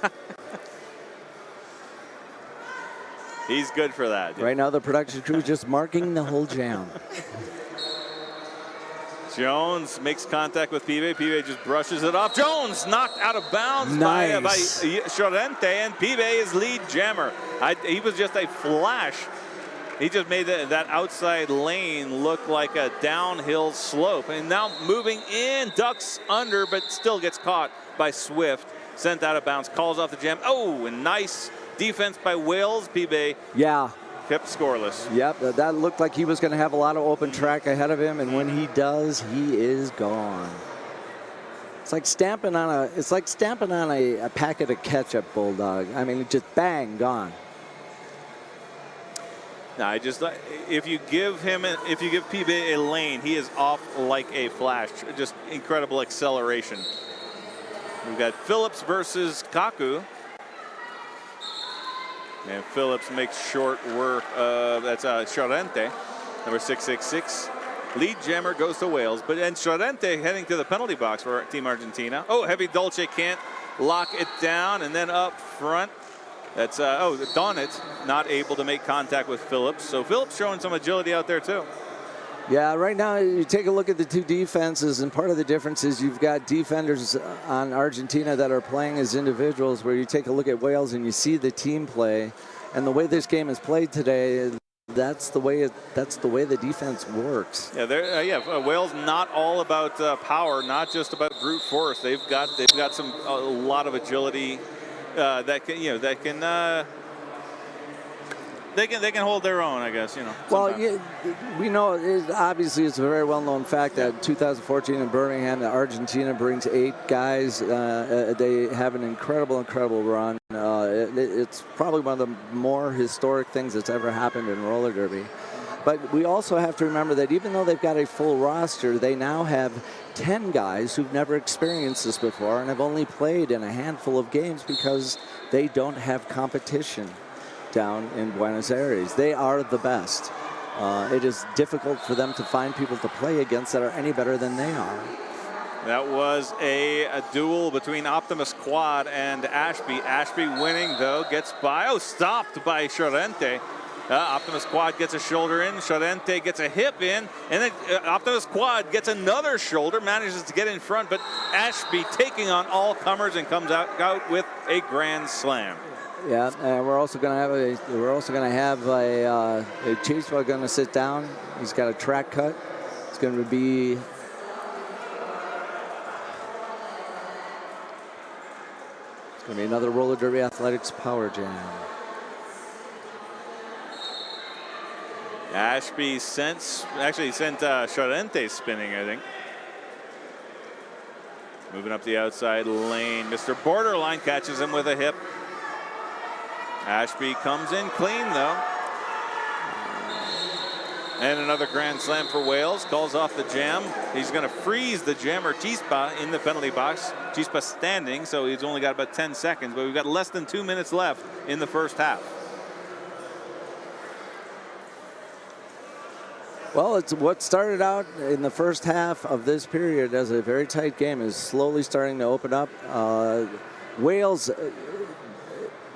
He's good for that. Right now, the production crew is just marking the whole jam. Jones makes contact with Pibe. Pibe just brushes it off. Jones knocked out of bounds Nice. by Chorente, and Pibe is lead jammer. He was just a flash. He just made that outside lane look like a downhill slope. And now moving in, ducks under, but still gets caught by Swift. Sent out of bounds, calls off the jam. Oh, and nice defense by Wales. Pibe Yeah. kept scoreless. Yep, that looked like he was going to have a lot of open track ahead of him, and when he does, he is gone. It's like stamping on a packet of ketchup, Bulldog. I mean, just bang, gone. No, if you give Pibe a lane, he is off like a flash. Just incredible acceleration. We've got Phillips versus Kaku. And Phillips makes short work of, that's Chorente, number 666. Lead jammer goes to Wales, but then Chorente heading to the penalty box for Team Argentina. Oh, heavy Dolce can't lock it down, and then up front, that's, Donnet not able to make contact with Phillips. So Phillips showing some agility out there too. Yeah, right now you take a look at the two defenses, and part of the difference is you've got defenders on Argentina that are playing as individuals, where you take a look at Wales and you see the team play, and the way this game is played today, that's the way the defense works. Yeah, Wales not all about power, not just about brute force. They've got a lot of agility that can. They can hold their own, I guess, Well, yeah, we know obviously it's a very well-known fact that 2014 in Birmingham, that Argentina brings 8 guys. They have an incredible run. It's probably one of the more historic things that's ever happened in roller derby. But we also have to remember that even though they've got a full roster, they now have 10 guys who've never experienced this before and have only played in a handful of games because they don't have competition down in Buenos Aires. They are the best. It is difficult for them to find people to play against that are any better than they are. That was a duel between Optimus Quad and Ashby. Ashby winning, though, gets by. Oh, stopped by Chorente. Optimus Quad gets a shoulder in. Chorente gets a hip in. And then Optimus Quad gets another shoulder, manages to get in front. But Ashby taking on all comers and comes out with a grand slam. Yeah, and we're also going to have a Chasewell going to sit down. He's got a track cut. It's going to be another roller derby athletics power jam. Ashby sent Chorente spinning, I think. Moving up the outside lane. Mr. Borderline catches him with a hip. Ashby comes in clean, though. And another grand slam for Wales. Calls off the jam. He's going to freeze the jammer Chispa in the penalty box. Chispa standing, so he's only got about 10 seconds, but we've got less than 2 minutes left in the first half. Well, it's what started out in the first half of this period as a very tight game is slowly starting to open up. Wales,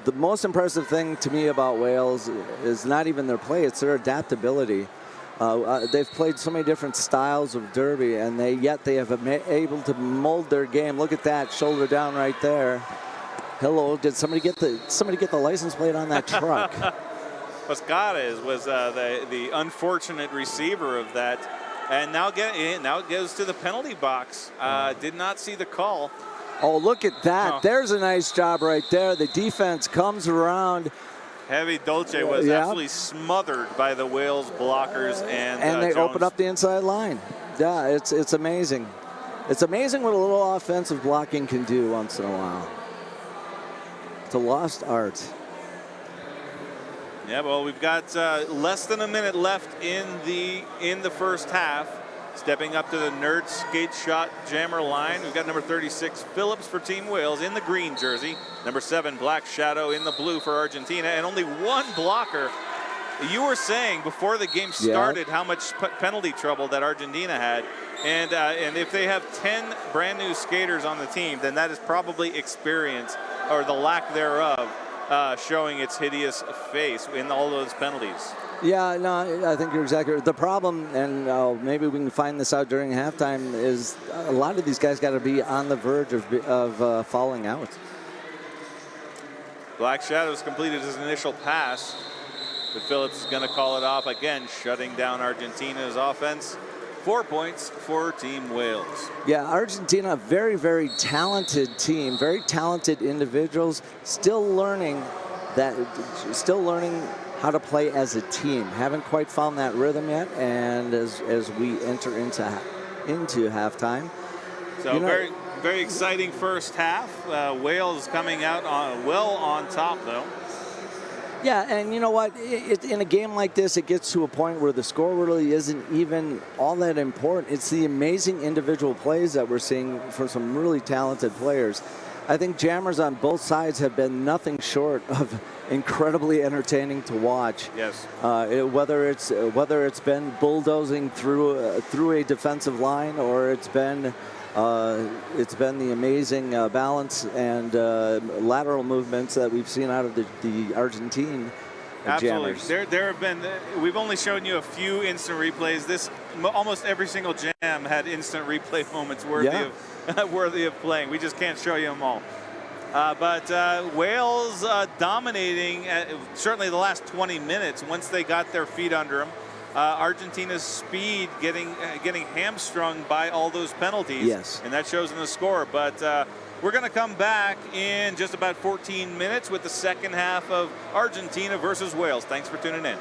the most impressive thing to me about Wales is not even their play, it's their adaptability. They've played so many different styles of derby, and yet they have been able to mold their game. Look at that, shoulder down right there. Hello, did somebody get the license plate on that truck? Pascales was the unfortunate receiver of that, and now it goes to the penalty box. Did not see the call. Oh, look at that! Oh. There's a nice job right there. The defense comes around. Heavy Dolce was absolutely smothered by the Wales blockers, and they Jones. open up the inside line. Yeah, it's amazing. It's amazing what a little offensive blocking can do once in a while. It's a lost art. Yeah, well, we've got less than a minute left in the first half. Stepping up to the nerd skate shot jammer line, we've got number 36 Phillips for Team Wales in the green jersey, number 7 Black Shadow in the blue for Argentina, and only one blocker. You were saying before the game started how much penalty trouble that Argentina had, and if they have 10 brand new skaters on the team, then that is probably experience or the lack thereof showing its hideous face in all those penalties. Yeah, no, I think you're exactly right. The problem, and maybe we can find this out during halftime, is a lot of these guys got to be on the verge of falling out. Black Shadows completed his initial pass, but Phillips is going to call it off again, shutting down Argentina's offense. 4 points for Team Wales. Yeah, Argentina, very, very talented team, very talented individuals, still learning how to play as a team. Haven't quite found that rhythm yet, and as we enter into halftime. So very, very exciting first half. Wales coming out on top, though. Yeah, and you know what? In a game like this, it gets to a point where the score really isn't even all that important. It's the amazing individual plays that we're seeing from some really talented players. I think jammers on both sides have been nothing short of incredibly entertaining to watch. Yes. Whether it's been bulldozing through a defensive line, or it's been the amazing balance and lateral movements that we've seen out of the Argentine Absolutely. jammers. There have been, we've only shown you a few instant replays. Almost every single jam had instant replay moments worthy of playing. We just can't show you them all. But Wales dominating certainly the last 20 minutes once they got their feet under them. Argentina's speed getting hamstrung by all those penalties. Yes. And that shows in the score. But we're going to come back in just about 14 minutes with the second half of Argentina versus Wales. Thanks for tuning in.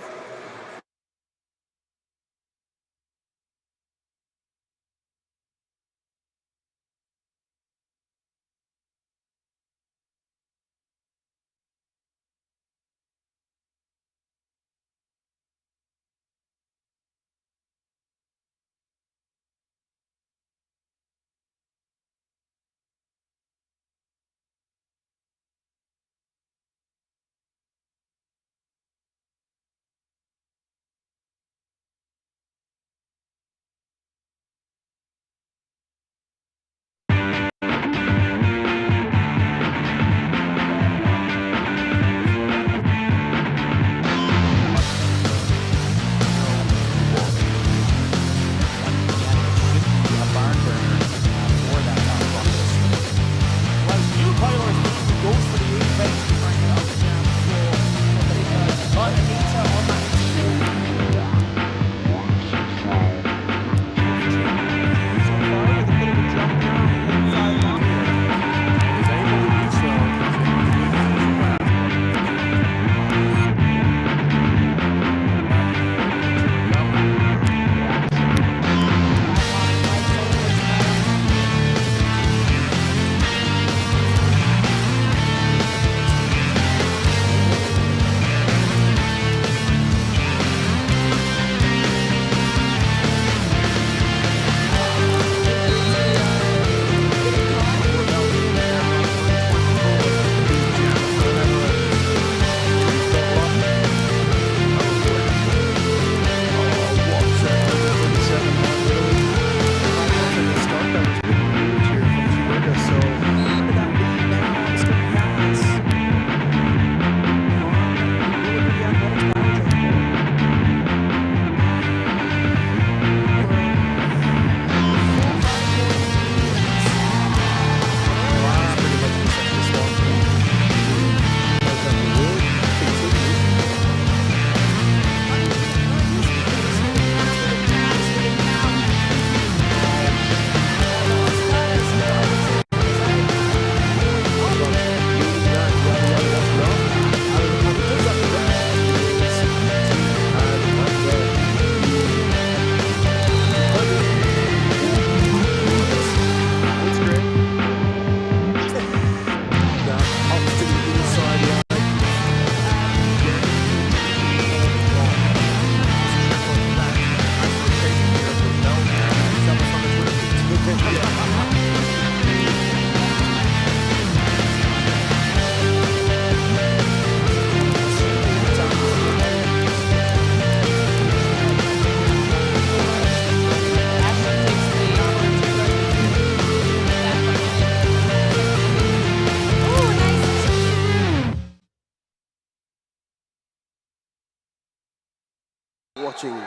watching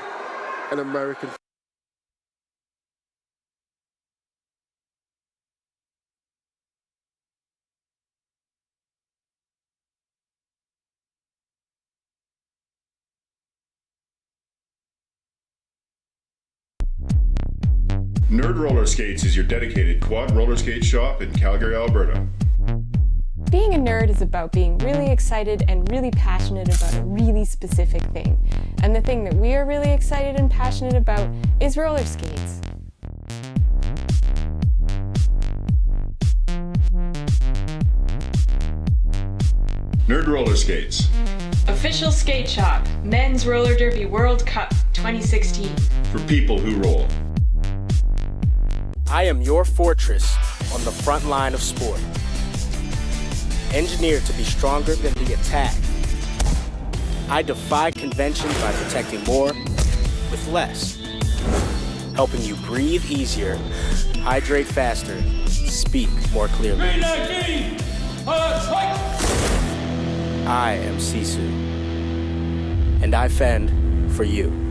an American. Nerd Roller Skates is your dedicated quad roller skate shop in Calgary, Alberta. Being a nerd is about being really excited and really passionate about a really specific thing. And the thing that we are really excited and passionate about is roller skates. Nerd Roller Skates. Official skate shop, Men's Roller Derby World Cup 2016. For people who roll. I am your fortress on the front line of sport. Engineered to be stronger than the attack. I defy convention by protecting more with less. Helping you breathe easier, hydrate faster, speak more clearly. I am SISU. And I fend for you.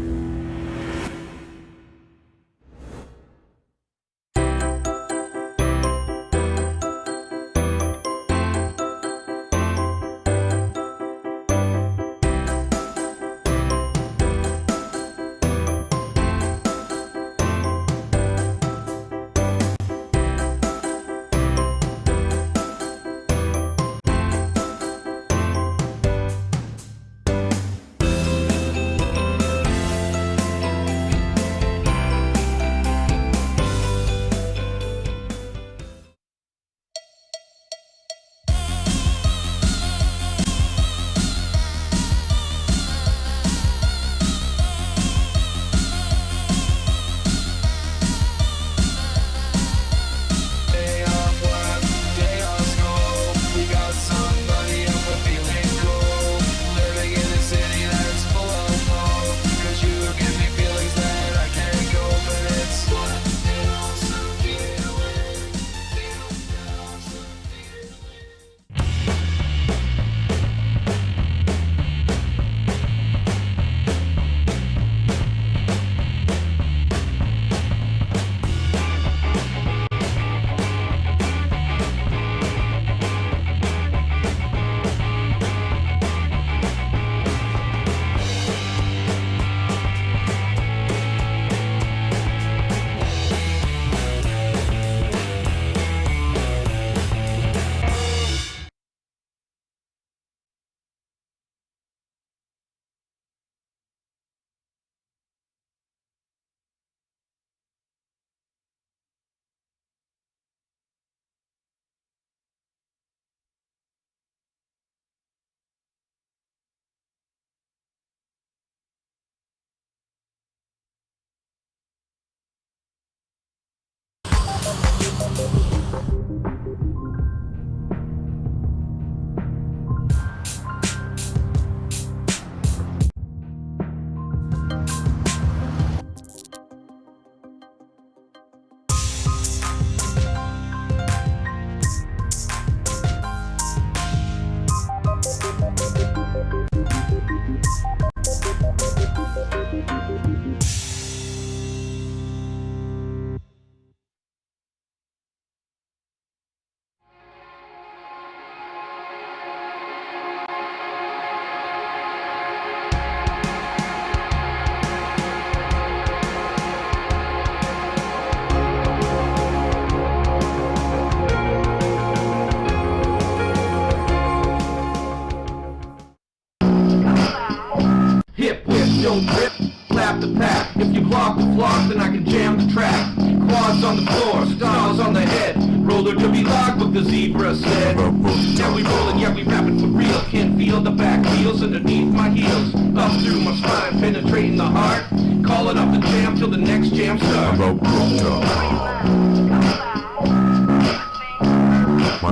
don't grip, slap the pack. If you block the flock, then I can jam the track. Quads on the floor, stars on the head. Roller to be locked, what the zebra said. Yeah, we rollin', yeah, we rapping for real. Can't feel the back wheels underneath my heels. Up through my spine, penetrating the heart. Calling up the jam till the next jam starts. My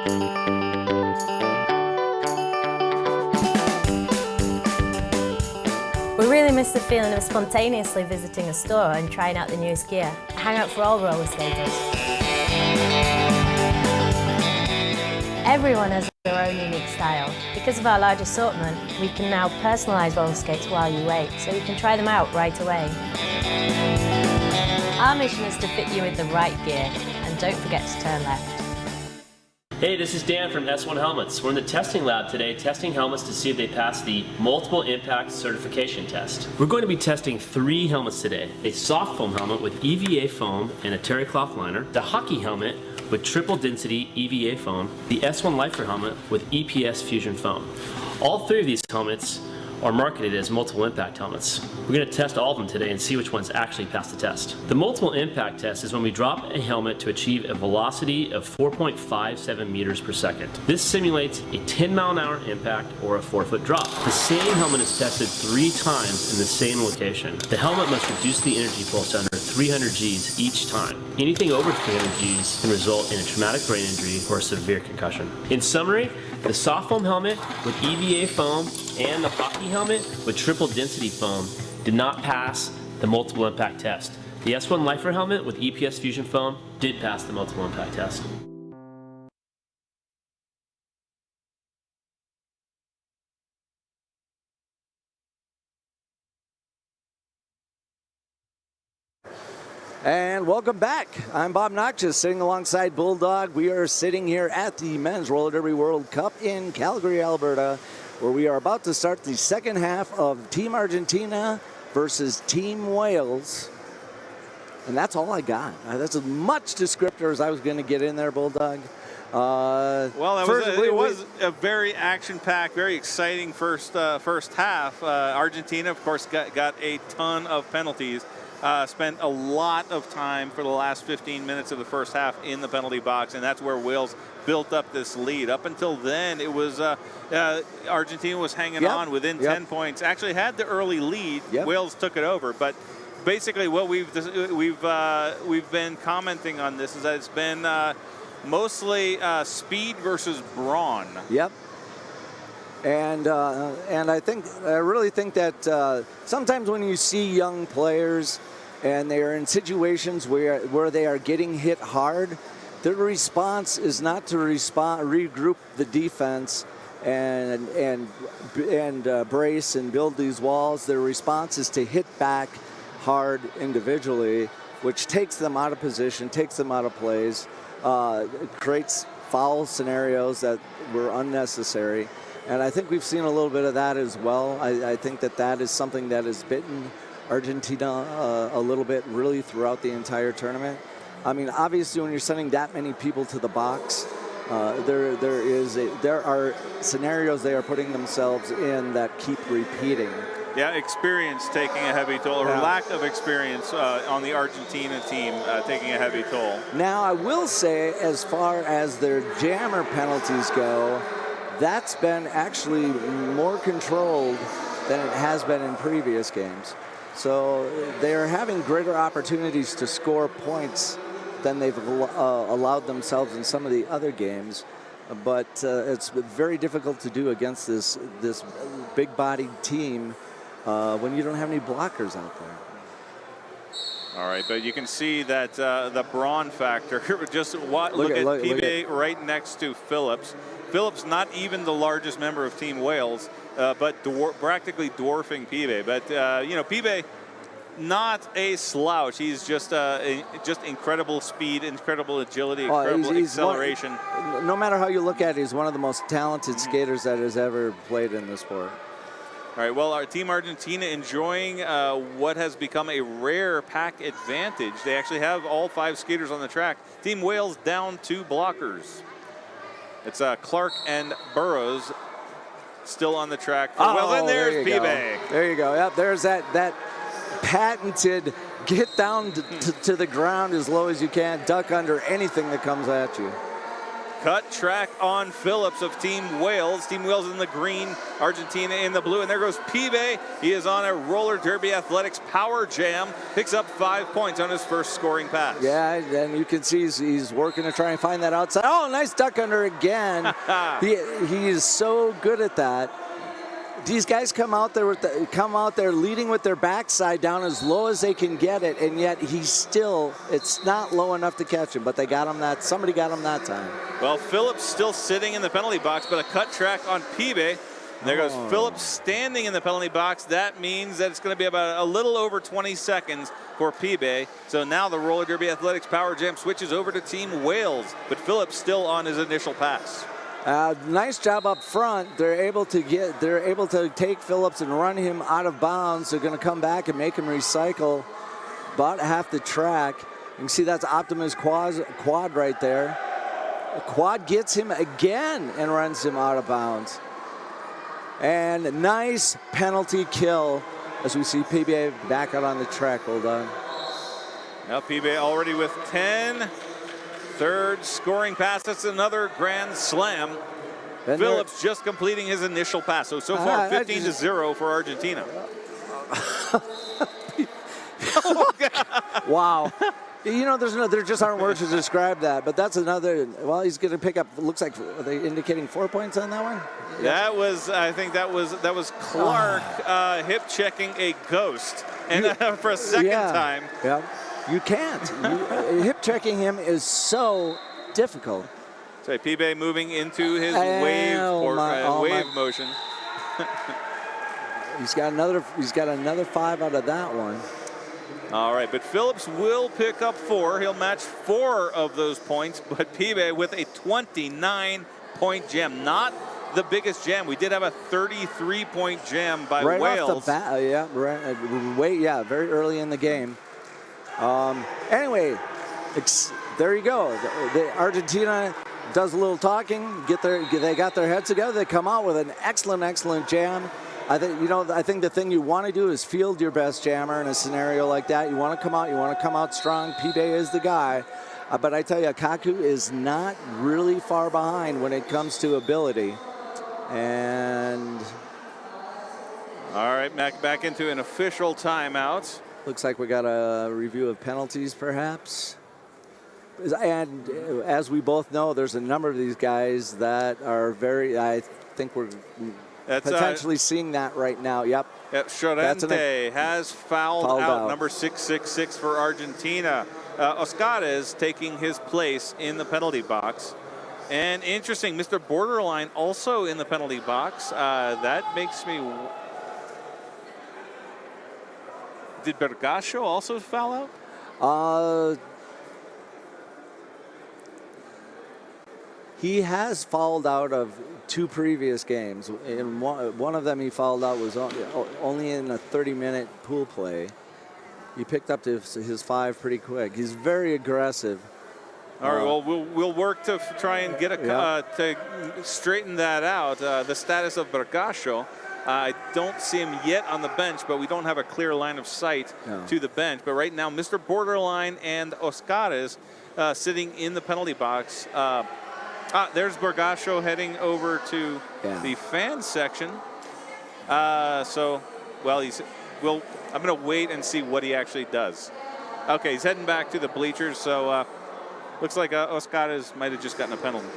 We really miss the feeling of spontaneously visiting a store and trying out the newest gear. A hangout for all roller skaters. Everyone has their own unique style. Because of our large assortment, we can now personalise roller skates while you wait, so you can try them out right away. Our mission is to fit you with the right gear, and don't forget to turn left. Hey, this is Dan from S1 Helmets. We're in the testing lab today testing helmets to see if they pass the multiple impact certification test. We're going to be testing 3 helmets today. A soft foam helmet with EVA foam and a terry cloth liner, the hockey helmet with triple density EVA foam, the S1 Lifer helmet with EPS fusion foam. All 3 of these helmets are marketed as multiple impact helmets. We're going to test all of them today and see which ones actually pass the test. The multiple impact test is when we drop a helmet to achieve a velocity of 4.57 meters per second. This simulates a 10-mile-an-hour impact or a 4-foot drop. The same helmet is tested 3 times in the same location. The helmet must reduce the energy pulse to under 300 Gs each time. Anything over 300 Gs can result in a traumatic brain injury or a severe concussion. In summary, the soft foam helmet with EVA foam and the hockey helmet with triple density foam did not pass the multiple impact test. The S1 Lifer helmet with EPS fusion foam did pass the multiple impact test. And welcome back. I'm Bob Noxious, sitting alongside Bulldog. We are sitting here at the Men's Roller Derby World Cup in Calgary, Alberta, where we are about to start the second half of Team Argentina versus Team Wales. And that's all I got. That's as much descriptor as I was going to get in there, Bulldog. Well, it was a very action-packed, very exciting first half. Argentina, of course, got a ton of penalties. Spent a lot of time for the last 15 minutes of the first half in the penalty box, and that's where Wales built up this lead. Up until then, it was Argentina was hanging on within 10 points. Actually had the early lead. Wales took it over, but basically what we've been commenting on this is that it's been mostly speed versus brawn. Yep. And I really think that sometimes when you see young players and they are in situations where they are getting hit hard, their response is not to regroup the defense and brace and build these walls. Their response is to hit back hard individually, which takes them out of position, takes them out of plays, creates foul scenarios that were unnecessary. And I think we've seen a little bit of that as well. I think that is something that has bitten Argentina a little bit really throughout the entire tournament. I mean, obviously when you're sending that many people to the box, there are scenarios they are putting themselves in that keep repeating. Yeah, experience taking a heavy toll, or lack of experience on the Argentina team taking a heavy toll. Now, I will say, as far as their jammer penalties go, that's been actually more controlled than it has been in previous games. So they're having greater opportunities to score points than they've allowed themselves in some of the other games. But it's very difficult to do against this big-bodied team when you don't have any blockers out there. All right, but you can see that the brawn factor. Just look at PB right next to Phillips. Phillips not even the largest member of Team Wales, but practically dwarfing Pibe. But Pibe, not a slouch. He's just incredible speed, incredible agility, incredible acceleration. No matter how you look at it, he's one of the most talented skaters that has ever played in the sport. All right, well, our Team Argentina enjoying what has become a rare pack advantage. They actually have all 5 skaters on the track. Team Wales down 2 blockers. It's Clark and Burrows still on the track. Well, then there's Pibe. There you go. Yep, there's that patented get down to the ground as low as you can, duck under anything that comes at you. cut track on Phillips of Team Wales. Team Wales in the green, Argentina in the blue. And there goes Pibe. He is on a roller derby athletics power jam. Picks up 5 points on his first scoring pass. Yeah, and you can see he's working to try and find that outside. Oh, nice duck under again. he is so good at that. These guys come out there leading with their backside down as low as they can get it, and yet it's not low enough to catch him. But somebody got him that time. Well, Phillips still sitting in the penalty box, but a cut track on Pibe. There goes Phillips standing in the penalty box. That means that it's going to be about a little over 20 seconds for Pibe. So now the roller derby athletics power jam switches over to Team Wales, but Phillips still on his initial pass. Nice job up front. They're able to take Phillips and run him out of bounds. They're going to come back and make him recycle about half the track. You can see that's Optimus quad right there. Quad gets him again and runs him out of bounds. And nice penalty kill as we see PBA back out on the track. Hold on. Now PBA already with 10. Third scoring pass. That's another grand slam. Phillips just completing his initial pass. So far 15-0 for Argentina. Wow. You know, there just aren't words to describe that, but that's another. Well, he's going to pick up. Looks like, are they indicating 4 points on that one? That was, I think that was Clark hip checking a ghost, and for a second time. Yeah. You can't. Hip checking him is so difficult. So Pibe moving into his wave motion. He's got another 5 out of that one. All right, but Phillips will pick up 4. He'll match 4 of those points, but Pibe with a 29-point jam. Not the biggest jam. We did have a 33-point jam by Wales. Right off the bat, very early in the game. Anyway, there you go. Argentina does a little talking. They got their heads together. They come out with an excellent jam. I think the thing you want to do is field your best jammer in a scenario like that. You want to come out strong. Pibe is the guy. But I tell you, Kaku is not really far behind when it comes to ability. And all right, back into an official timeout. Looks like we got a review of penalties, perhaps. And as we both know, there's a number of these guys that are I think we're potentially seeing that right now. Yep. Chorente has fouled out. Number 666 for Argentina. Oscarez taking his place in the penalty box. And interesting, Mr. Borderline also in the penalty box. That makes me... Did Bergasio also foul out? He has fouled out of 2 previous games. In one of them, he fouled out was only in a 30-minute pool play. He picked up his 5 pretty quick. He's very aggressive. All right. Well, we'll work to try and get to straighten that out. The status of Bergasio. I don't see him yet on the bench, but we don't have a clear line of sight to the bench. But right now, Mr. Borderline and Oscarez sitting in the penalty box. There's Bergasio heading over to the fan section. I'm going to wait and see what he actually does. Okay, he's heading back to the bleachers. So looks like Oscarez might have just gotten a penalty,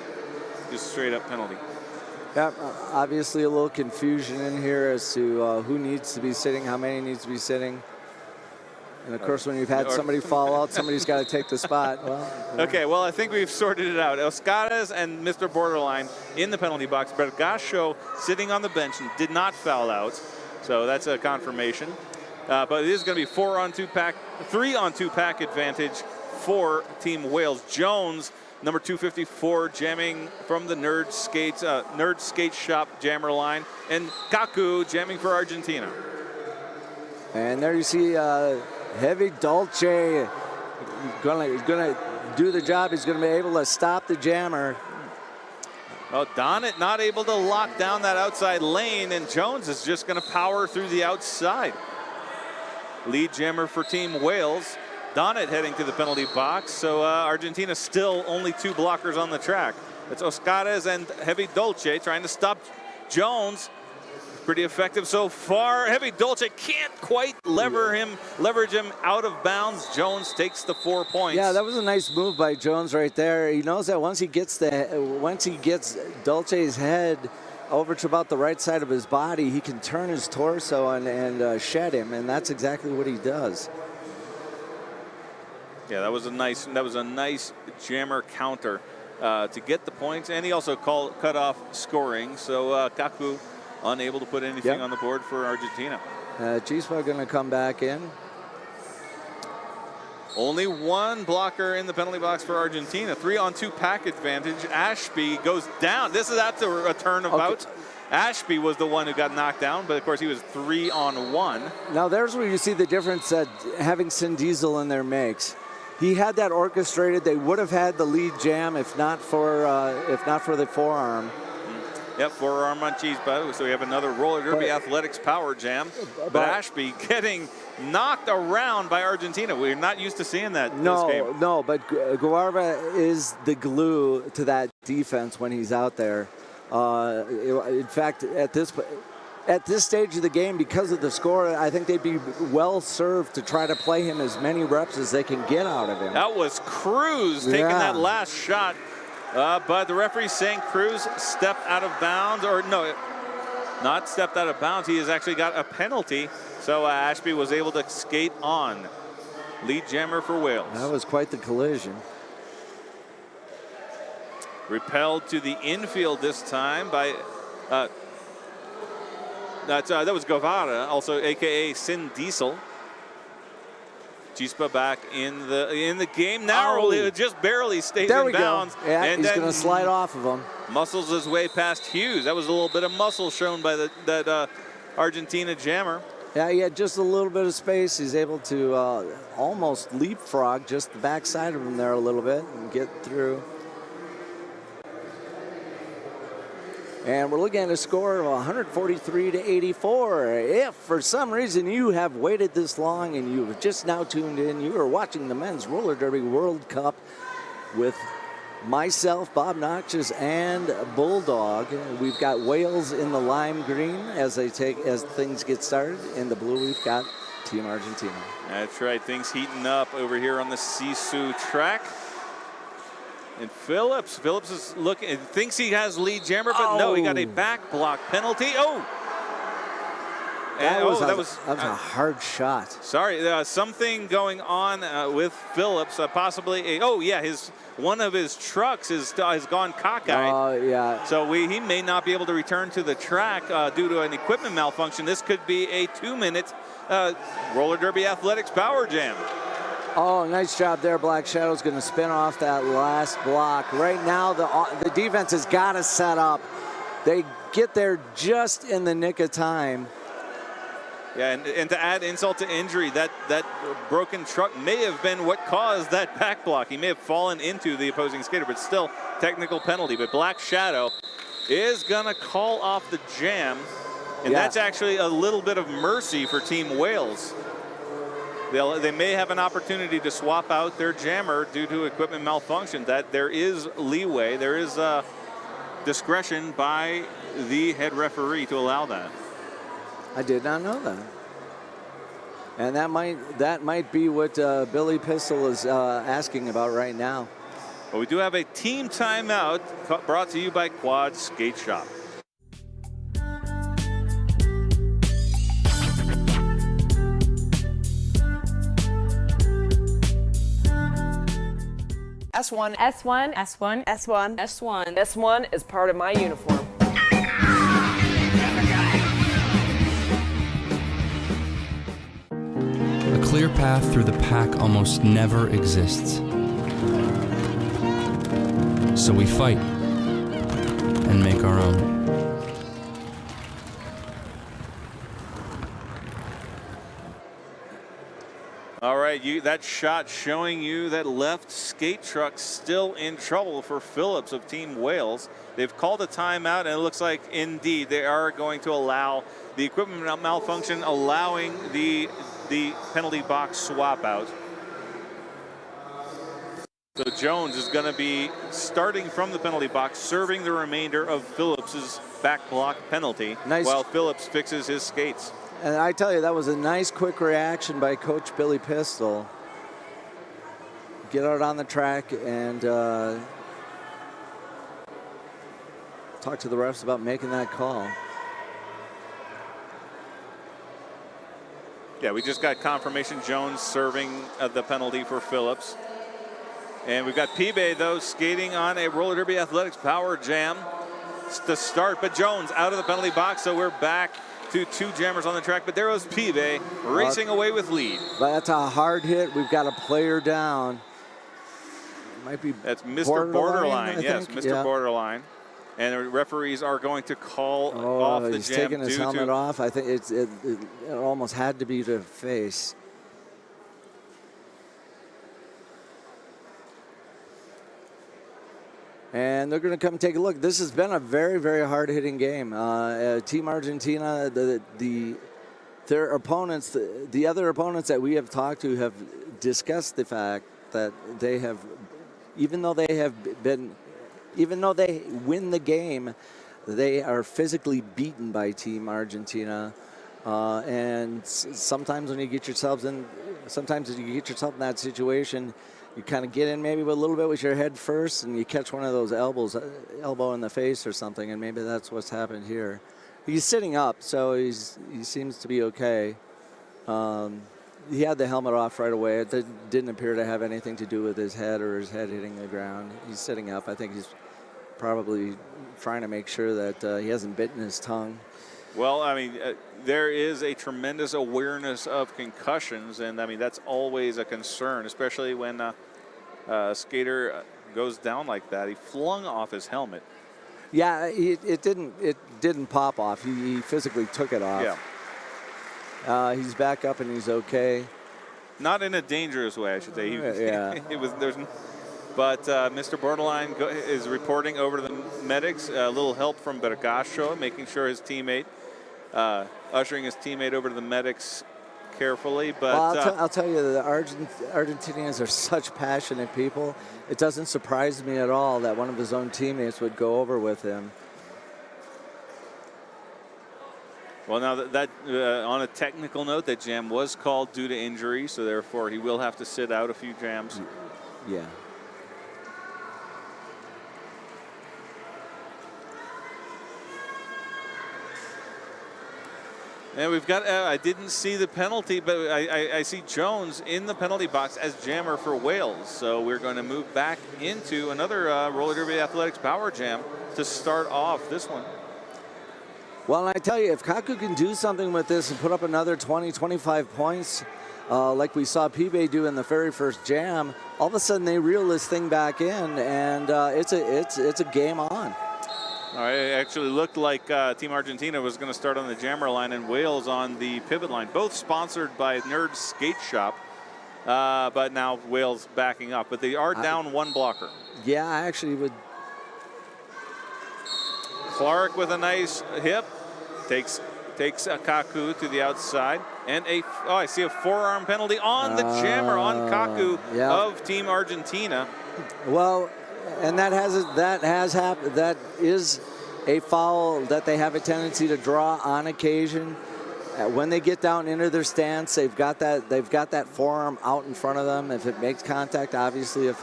just straight up penalty. Yeah, obviously a little confusion in here as to who needs to be sitting, how many needs to be sitting. And of course, when you've had somebody fall out, somebody's got to take the spot. Okay, well, I think we've sorted it out. Oscarez and Mr. Borderline in the penalty box. Bergasio sitting on the bench and did not foul out. So that's a confirmation. But it is going to be 3-on-2 pack advantage for Team Wales. Jones, number 254, jamming from the Nerd Skate Shop jammer line. And Kaku jamming for Argentina. And there you see Heavy Dolce gonna do the job. He's gonna be able to stop the jammer. Well, Donnet not able to lock down that outside lane, and Jones is just gonna power through the outside. Lead jammer for Team Wales. Donnet heading to the penalty box. So Argentina still only 2 blockers on the track. It's Oscares and Heavy Dolce trying to stop Jones. Pretty effective so far. Heavy Dolce can't quite leverage him out of bounds. Jones takes the 4 points. Yeah, that was a nice move by Jones right there. He knows that once he gets Dolce's head over to about the right side of his body, he can turn his torso and shed him, and that's exactly what he does. Yeah, that was a nice jammer counter to get the points, and he also cut off scoring. So Kaku unable to put anything on the board for Argentina. Chispa going to come back in. Only one blocker in the penalty box for Argentina. 3-on-2 pack advantage. Ashby goes down. This is after a turnabout. Ashby was the one who got knocked down, but of course he was 3-on-1. Now there's where you see the difference that having Sin Diesel in there makes. He had that orchestrated. They would have had the lead jam if not for the forearm. Yep, forearm on Chispa. So we have another roller derby athletics power jam. But Ashby getting knocked around by Argentina. We're not used to seeing that this game. No, but Guarva is the glue to that defense when he's out there. In fact, at this stage of the game, because of the score, I think they'd be well served to try to play him as many reps as they can get out of him. That was Cruz taking that last shot. But the referee's saying Cruz stepped out of bounds, or no, not stepped out of bounds. He has actually got a penalty. So Ashby was able to skate on. Lead jammer for Wales. That was quite the collision. Repelled to the infield this time by, that was Guevara, also AKA Sin Diesel. Chispa back in the game now. It just barely stays in bounds. Yeah, and he's going to slide off of him. Muscles his way past Hughes. That was a little bit of muscle shown by that Argentina jammer. Yeah, he had just a little bit of space. He's able to almost leapfrog just the backside of him there a little bit and get through. And we're looking at a score of 143-84. If for some reason you have waited this long and you have just now tuned in, you are watching the Men's Roller Derby World Cup with myself, Bob Noxious, and Bulldog. We've got Wales in the lime green as things get started. In the blue, we've got Team Argentina. That's right. Things heating up over here on the SISU track. And Phillips is looking, thinks he has lead jammer, but no, he got a back block penalty. That was a hard shot. Sorry, something going on with Phillips, possibly. One of his trucks has gone cockeyed. Yeah. So he may not be able to return to the track due to an equipment malfunction. This could be a 2-minute roller derby athletics power jam. Oh, nice job there. Black Shadow's going to spin off that last block. Right now, the defense has got to set up. They get there just in the nick of time. Yeah, and to add insult to injury, that broken truck may have been what caused that back block. He may have fallen into the opposing skater, but still technical penalty. But Black Shadow is going to call off the jam, and that's actually a little bit of mercy for Team Wales. They may have an opportunity to swap out their jammer due to equipment malfunction. That there is leeway, there is discretion by the head referee to allow that. I did not know that. And that might be what Billy Pistol is asking about right now. Well, we do have a team timeout brought to you by Quad Skate Shop. S1. S1. S1. S1. S1. S1 is part of my uniform. A clear path through the pack almost never exists. So we fight and make our own. All right, that shot showing you that left skate truck still in trouble for Phillips of Team Wales. They've called a timeout, and it looks like indeed they are going to allow the equipment malfunction, allowing the penalty box swap out. So Jones is going to be starting from the penalty box, serving the remainder of Phillips's back block penalty, while Phillips fixes his skates. And I tell you, that was a nice quick reaction by Coach Billy Pistol. Get out on the track and talk to the refs about making that call. Yeah, we just got confirmation Jones serving the penalty for Phillips. And we've got Pibe, though, skating on a roller derby athletics power jam to start. But Jones out of the penalty box, so we're back to 2 jammers on the track. But there was Pibe racing away with lead. But that's a hard hit. We've got a player down. Might be That's Mr. Borderline. Yes, Mr. Yeah. Borderline. And the referees are going to call off the he's jam. taking his helmet off. I think it almost had to be to face. And they're going to come take a look. This has been a very, very hard-hitting game. Team Argentina, their opponents, the other opponents that we have talked to have discussed the fact that they have, even though they win the game, they are physically beaten by Team Argentina. And sometimes when you get yourselves in, in that situation, you kind of get in maybe with a little bit with your head first, and you catch one of those elbow in the face or something, and maybe that's what's happened here. He's sitting up, so he seems to be okay. He had the helmet off right away. It didn't appear to have anything to do with his head or his head hitting the ground. He's sitting up. I think he's probably trying to make sure that he hasn't bitten his tongue. Well, I mean, there is a tremendous awareness of concussions, and I mean, that's always a concern, especially when a skater goes down like that. He flung off his helmet. Yeah, it didn't pop off. He physically took it off. Yeah. He's back up and he's okay. Not in a dangerous way, I should say. Yeah. But Mr. Borderline is reporting over to the medics. A little help from Bergasio, making sure his teammate, ushering his teammate over to the medics carefully. But I'll tell you, the Argentinians are such passionate people. It doesn't surprise me at all that one of his own teammates would go over with him. Well, now that on a technical note, that jam was called due to injury, so therefore he will have to sit out a few jams. Yeah. And we've got, I didn't see the penalty, but I see Jones in the penalty box as jammer for Wales. So we're going to move back into another roller derby athletics power jam to start off this one. Well, I tell you, if Kaku can do something with this and put up another 20, 25 points, like we saw Pibe do in the very first jam, all of a sudden they reel this thing back in, and it's a game on. All right, it actually looked like Team Argentina was going to start on the jammer line and Wales on the pivot line, both sponsored by Nerd Skate Shop, but now Wales backing up. But they are down one blocker. Yeah, I actually would. Clark with a nice hip takes a Kaku to the outside, and I see a forearm penalty on the jammer on Kaku of Team Argentina. Well, and that has happened. That is a foul that they have a tendency to draw on occasion. When they get down into their stance, they've got that forearm out in front of them. If it makes contact, obviously, if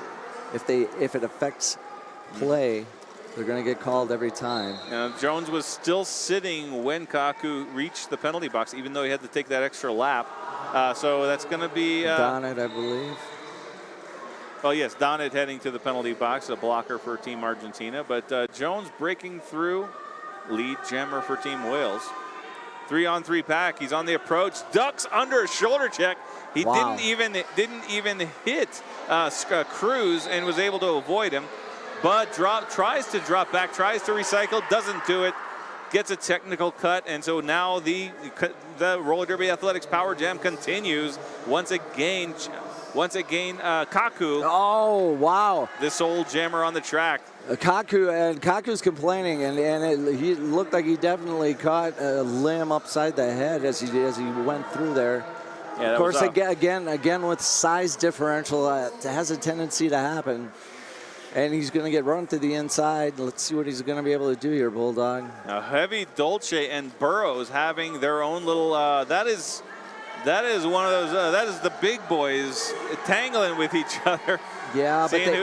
it affects play, they're going to get called every time. Jones was still sitting when Kaku reached the penalty box, even though he had to take that extra lap. So that's going to be Donnet, I believe. Well, yes, Donnet heading to the penalty box, a blocker for Team Argentina. But Jones breaking through, lead jammer for Team Wales. 3-on-3 pack. He's on the approach, ducks under a shoulder check. He didn't even hit Cruz and was able to avoid him. But tries to drop back, tries to recycle, doesn't do it. Gets a technical cut, and so now the roller derby athletics power jam continues once again. Kaku. Oh, wow. This old jammer on the track. Kaku's complaining, and he looked like he definitely caught a limb upside the head as he went through there. Yeah, of course, again with size differential, it has a tendency to happen. And he's going to get run to the inside. Let's see what he's going to be able to do here, Bulldog. Now, Heavy, Dolce, and Burrows having their own little. That is one of those. That is the big boys tangling with each other. Yeah, seeing but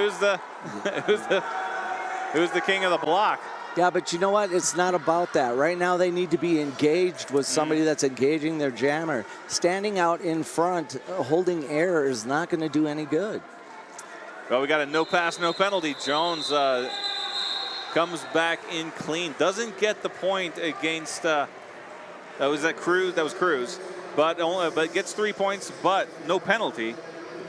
who's the king of the block. Yeah, but you know what? It's not about that. Right now, they need to be engaged with somebody that's engaging their jammer. Standing out in front, holding air is not going to do any good. Well, we got a no pass, no penalty. Jones comes back in clean. Doesn't get the point against Cruz. That was Cruz, but gets 3 points, but no penalty.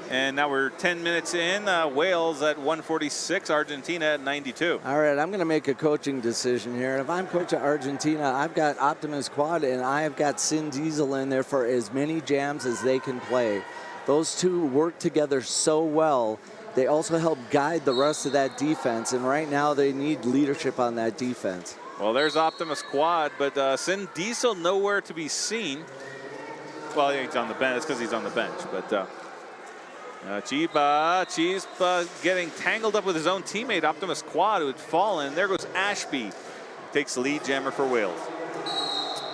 And now we're 10 minutes in. Wales at 146, Argentina at 92. All right, I'm going to make a coaching decision here. If I'm coaching Argentina, I've got Optimus Quad and I've got Sin Diesel in there for as many jams as they can play. Those two work together so well. They also help guide the rest of that defense, and right now they need leadership on that defense. Well, there's Optimus Quad, but Sin Diesel nowhere to be seen. Well, he's on the bench. It's because he's on the bench, but. Chispa getting tangled up with his own teammate, Optimus Quad, who had fallen. There goes Ashby. Takes the lead jammer for Wales.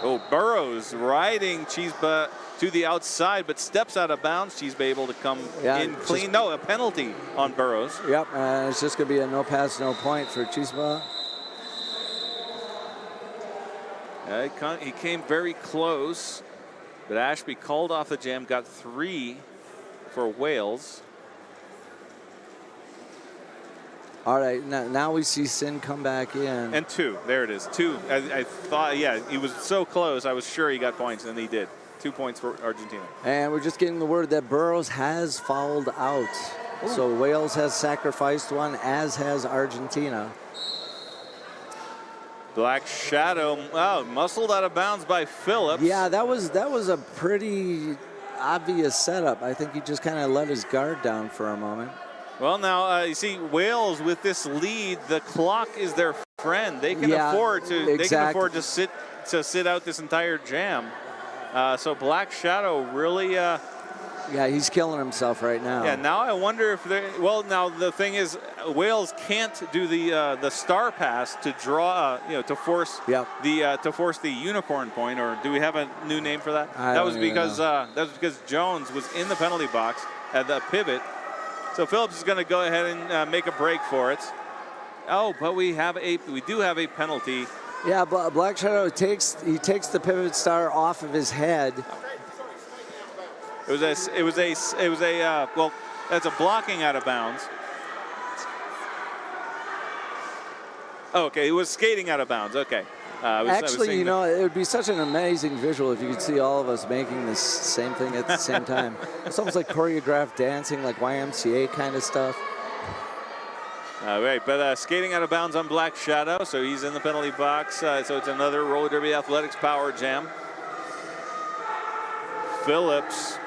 Oh, Burrows riding Chispa to the outside, but steps out of bounds. Chispa able to come in clean. No, a penalty on Burrows. Yep, it's just going to be a no pass, no point for Chispa. He came very close, but Ashby called off the jam, got 3 for Wales. All right, now we see Sin come back in. And 2, there it is, 2. I thought, yeah, he was so close, I was sure he got points, and he did. 2 points for Argentina. And we're just getting the word that Burrows has fouled out. Ooh. So Wales has sacrificed one, as has Argentina. Black Shadow, muscled out of bounds by Phillips. Yeah, that was a pretty obvious setup. I think he just kind of let his guard down for a moment. Well, now you see Wales with this lead. The clock is their friend. They can afford to. Exactly. They can afford to sit out this entire jam. So Black Shadow really. Yeah, he's killing himself right now. Yeah. Now I wonder if they. Well, now the thing is, Wales can't do the star pass to draw. To force the unicorn point. Or do we have a new name for that? That was because Jones was in the penalty box at the pivot. So Phillips is going to go ahead and make a break for it. Oh, but we do have a penalty. Yeah, Black Shadow takes the pivot star off of his head. It was a well, that's a blocking out of bounds. Oh, okay, it was skating out of bounds. Okay. Actually, it would be such an amazing visual if you could see all of us making this same thing at the same time. It's almost like choreographed dancing, like YMCA kind of stuff. Right, but skating out of bounds on Black Shadow, so he's in the penalty box. So it's another roller derby athletics power jam. Phillips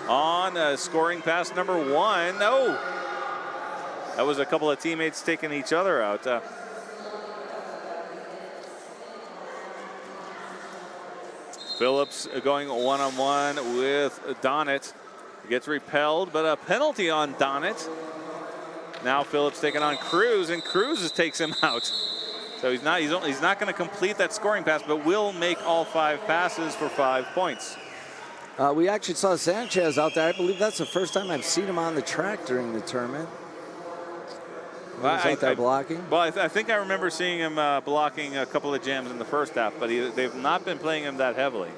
on scoring pass number 1. Oh, that was a couple of teammates taking each other out. Phillips going one-on-one with Donnet. Gets repelled, but a penalty on Donnet. Now Phillips taking on Cruz, and Cruz takes him out. So he's not going to complete that scoring pass, but will make all 5 passes for 5 points. We actually saw Sanchez out there. I believe that's the first time I've seen him on the track during the tournament. He was out there blocking. Well, I think I remember seeing him blocking a couple of jams in the first half, but they've not been playing him that heavily.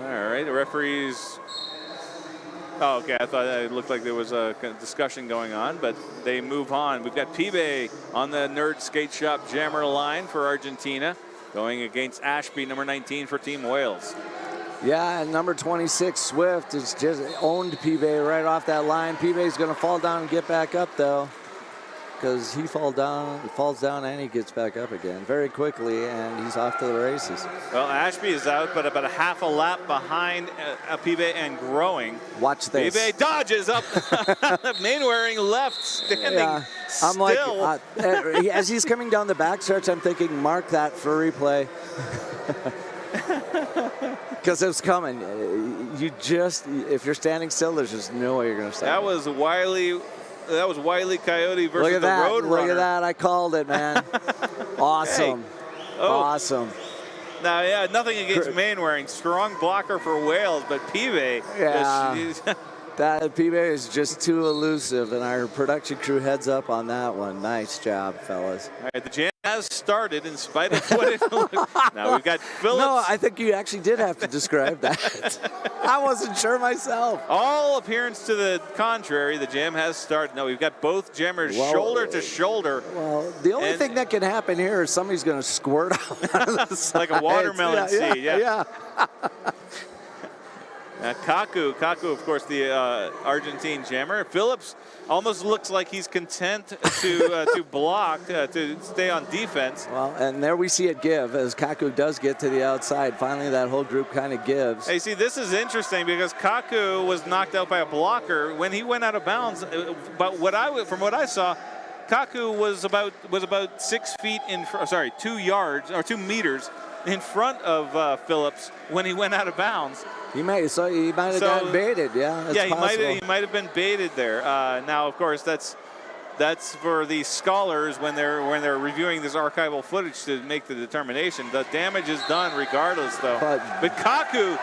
All right, the referees. Oh, okay, I thought it looked like there was a discussion going on, but they move on. We've got Pibe on the Nerd Skate Shop jammer line for Argentina, going against Ashby, number 19 for Team Wales. Yeah, and number 26, Swift, has just owned Pibe right off that line. Pibe's going to fall down and get back up, though. because he falls down and he gets back up again very quickly, and he's off to the races. Well, Ashby is out, but about a half a lap behind Pibe and growing. Watch this. Pibe dodges up. Mainwaring left, standing I'm still. like, as he's coming down the backstretch, I'm thinking, mark that for replay. Because it's coming. If you're standing still, there's just no way you're going to stop. That was Wile E. Coyote versus the Road Runner. Look at that. I called it, man. Awesome. Hey. Awesome. Now, yeah, nothing against Mainwaring. Strong blocker for Wales, but Pibe. Yeah. That Pibe is just too elusive, and our production crew heads up on that one. Nice job, fellas. All right, the jam has started in spite of what it looked. Now we've got Phillips. No, I think you actually did have to describe that. I wasn't sure myself. All appearance to the contrary, the jam has started. No, we've got both jammers shoulder to shoulder. Well, the only thing that can happen here is somebody's going to squirt out of the sides. Like a watermelon seed. Yeah. Kaku, of course, the Argentine jammer. Phillips almost looks like he's content to block, to stay on defense. Well, and there we see it give as Kaku does get to the outside. Finally, that whole group kind of gives. Hey, see, this is interesting because Kaku was knocked out by a blocker when he went out of bounds. But from what I saw, Kaku was about 6 feet in. 2 meters in front of Phillips when he went out of bounds. He might have gotten baited. Yeah, he might have been baited there. Now, of course, that's for the scholars when they're reviewing this archival footage to make the determination. The damage is done regardless, though. But Kaku,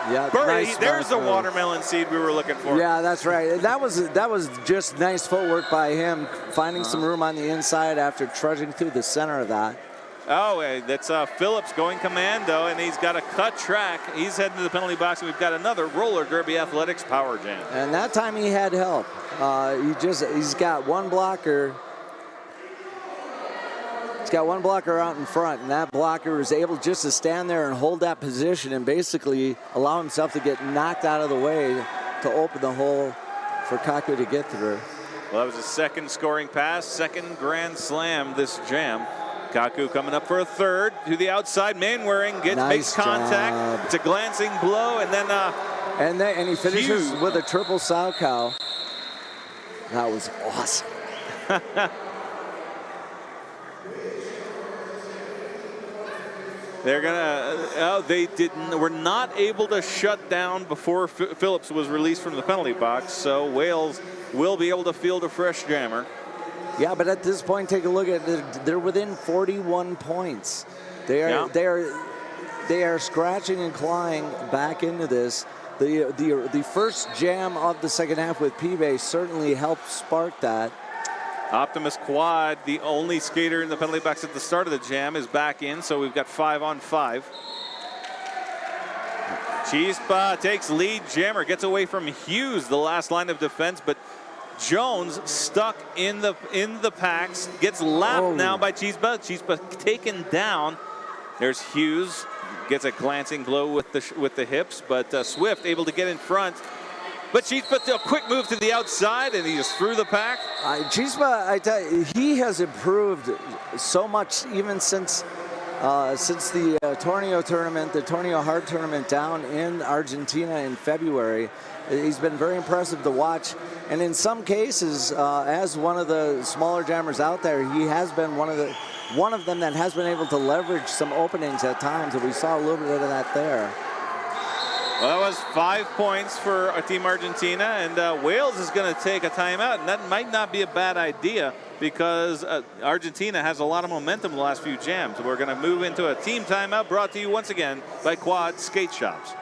there's the watermelon seed we were looking for. Yeah, that's right. That was just nice footwork by him, finding some room on the inside after trudging through the center of that. Oh, that's Phillips going commando, and he's got a cut track. He's heading to the penalty box, and we've got another roller derby athletics power jam. And that time he had help. He's got one blocker. He's got one blocker out in front, and that blocker is able just to stand there and hold that position and basically allow himself to get knocked out of the way to open the hole for Kaku to get through. Well, that was a second scoring pass, second grand slam this jam. Kaku coming up for a third to the outside. Mainwaring makes contact. Job. It's a glancing blow, and then and he finishes with a triple sow cow. That was awesome. Were not able to shut down before Phillips was released from the penalty box, so Wales will be able to field a fresh jammer. Yeah, but at this point, take a look at it. They're within 41 points. They are scratching and clawing back into this. The first jam of the second half with Pibe certainly helped spark that. Optimus Quad, the only skater in the penalty box at the start of the jam, is back in, so we've got 5-on-5. Chispa takes lead. Jammer gets away from Hughes, the last line of defense, but Jones stuck in the packs, gets lapped now by Chispa. Chispa taken down. There's Hughes, gets a glancing blow with the hips, but Swift able to get in front. But Chispa, a quick move to the outside, and he just threw the pack. Chispa, I tell you, he has improved so much even since the Torneo tournament, the Torneo Hard tournament down in Argentina in February. He's been very impressive to watch, and in some cases, as one of the smaller jammers out there, he has been one of them that has been able to leverage some openings at times, and we saw a little bit of that there. Well, that was 5 points for Team Argentina, and Wales is going to take a timeout, and that might not be a bad idea because Argentina has a lot of momentum the last few jams. We're going to move into a team timeout brought to you once again by Quad Skate Shops.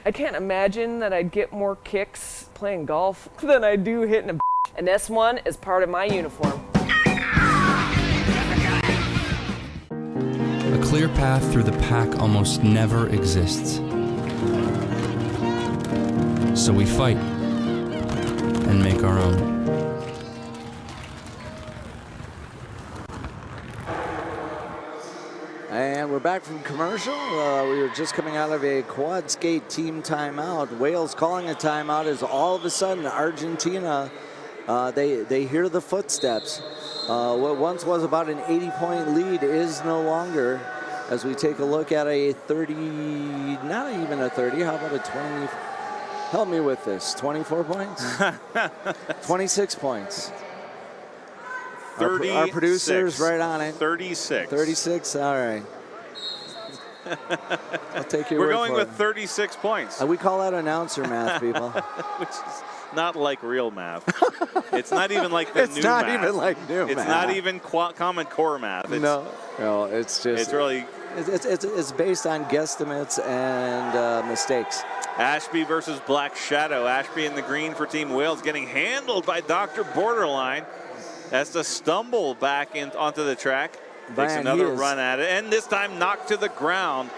I can't imagine that I'd get more kicks playing golf than I do hitting a and S1 is part of my uniform. A clear path through the pack almost never exists. So we fight and make our own. And we're back from commercial. We were just coming out of a quad skate team timeout. Wales calling a timeout as all of a sudden Argentina, they hear the footsteps. What once was about an 80-point lead is no longer, as we take a look at a 30, not even a 30, how about a 20? Help me with this, 24 points? 26 points. 36. Our producer's right on it. 36. 36, all right. I'll take your We're word going for with it. 36 points. We call that announcer math, people. Which is not like real math. It's not even like the It's new not math. even like new It's math. not even Common Core math. It's, no, it's just. It's really. It's based on guesstimates and mistakes. Ashby versus Black Shadow. Ashby in the green for Team Wales, getting handled by Dr. Borderline. Has to stumble back onto the track. Takes another run at it, and this time knocked to the ground.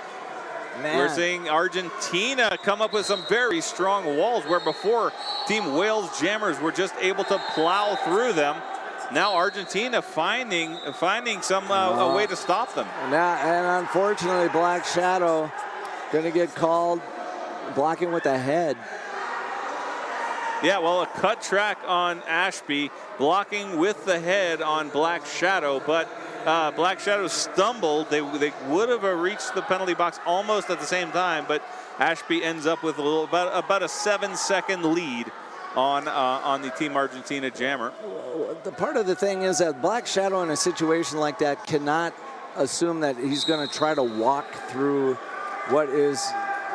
Man. We're seeing Argentina come up with some very strong walls, where before Team Wales jammers were just able to plow through them. Now Argentina finding some a way to stop them. And unfortunately, Black Shadow going to get called blocking with the head. Yeah, well, a cut track on Ashby, blocking with the head on Black Shadow, but Black Shadow stumbled. They would have reached the penalty box almost at the same time, but Ashby ends up with about a 7-second lead on the Team Argentina jammer. The part of the thing is that Black Shadow in a situation like that cannot assume that he's going to try to walk through what is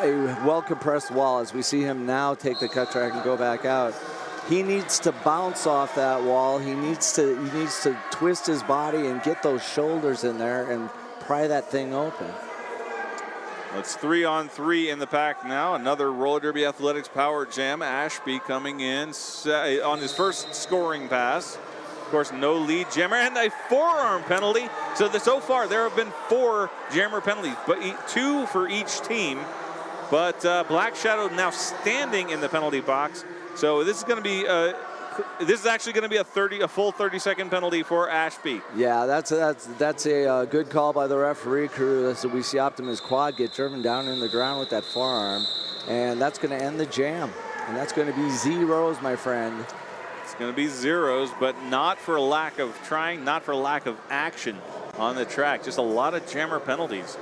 a well-compressed wall, as we see him now take the cut track and go back out. He needs to bounce off that wall. He needs to twist his body and get those shoulders in there and pry that thing open. It's 3-on-3 in the pack now. Another roller derby athletics power jam. Ashby coming in on his first scoring pass. Of course, no lead jammer and a forearm penalty. So far there have been 4 jammer penalties, but 2 for each team. But Black Shadow now standing in the penalty box. So this is going to be this is actually going to be a full 30-second penalty for Ashby. Yeah, that's a good call by the referee crew. So we see Optimus Quad get driven down in the ground with that forearm, and that's going to end the jam. And that's going to be zeros, my friend. It's going to be zeros, but not for lack of trying, not for lack of action on the track. Just a lot of jammer penalties.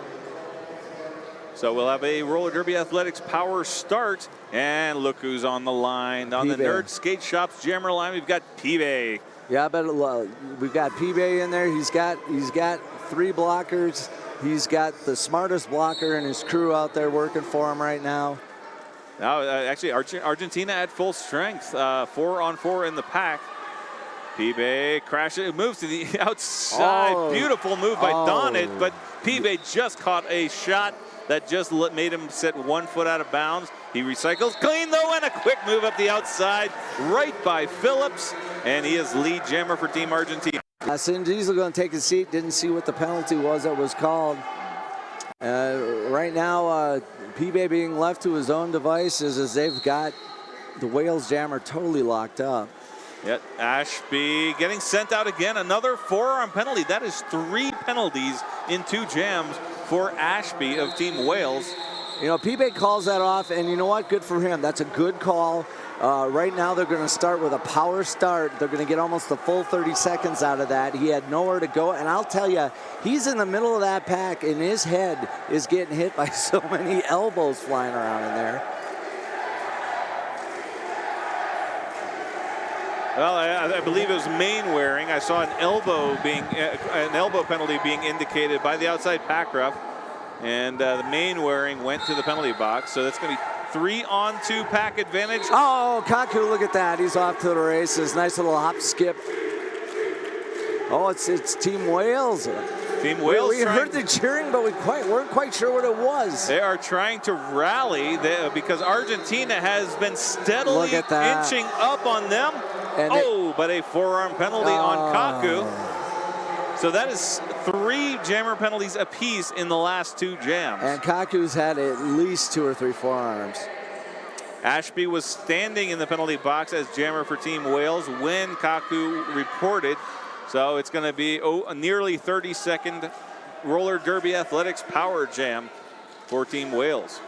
So we'll have a roller derby athletics power start, and look who's on the line. On the Nerd Skate Shop's jammer line, we've got P-Bay. Yeah, but we've got P-Bay in there. He's got 3 blockers. He's got the smartest blocker and his crew out there working for him right now. Now, actually, Argentina at full strength, 4-on-4 in the pack. P-Bay crashes, moves to the outside. Oh. Beautiful move by Donnet, but P-Bay just caught a shot that just made him set 1 foot out of bounds. He recycles clean though, and a quick move up the outside, right by Phillips, and he is lead jammer for Team Argentina. Sin Diesel going to take his seat. Didn't see what the penalty was that was called. Right now, P-Bay being left to his own devices as they've got the Wales jammer totally locked up. Yet Ashby getting sent out again. Another forearm penalty. That is 3 penalties in 2 jams for Ashby of Team Wales. You know, P-Bay calls that off, and you know what? Good for him. That's a good call. Right now, they're going to start with a power start. They're going to get almost the full 30 seconds out of that. He had nowhere to go, and I'll tell you, he's in the middle of that pack, and his head is getting hit by so many elbows flying around in there. Well, I believe it was Mainwaring. I saw an elbow penalty being indicated by the outside pack ref, and the Mainwaring went to the penalty box. So that's going to be 3-on-2 pack advantage. Oh, Kaku, look at that. He's off to the races. Nice little hop skip. Oh, it's Team Wales. Team Wales. We heard the cheering, but we weren't quite sure what it was. They are trying to rally because Argentina has been steadily inching up on them. But a forearm penalty on Kaku. So that is 3 jammer penalties apiece in the last 2 jams. And Kaku's had at least 2 or 3 forearms. Ashby was standing in the penalty box as jammer for Team Wales when Kaku reported. So it's going to be a nearly 30-second Roller Derby Athletics Power Jam for Team Wales.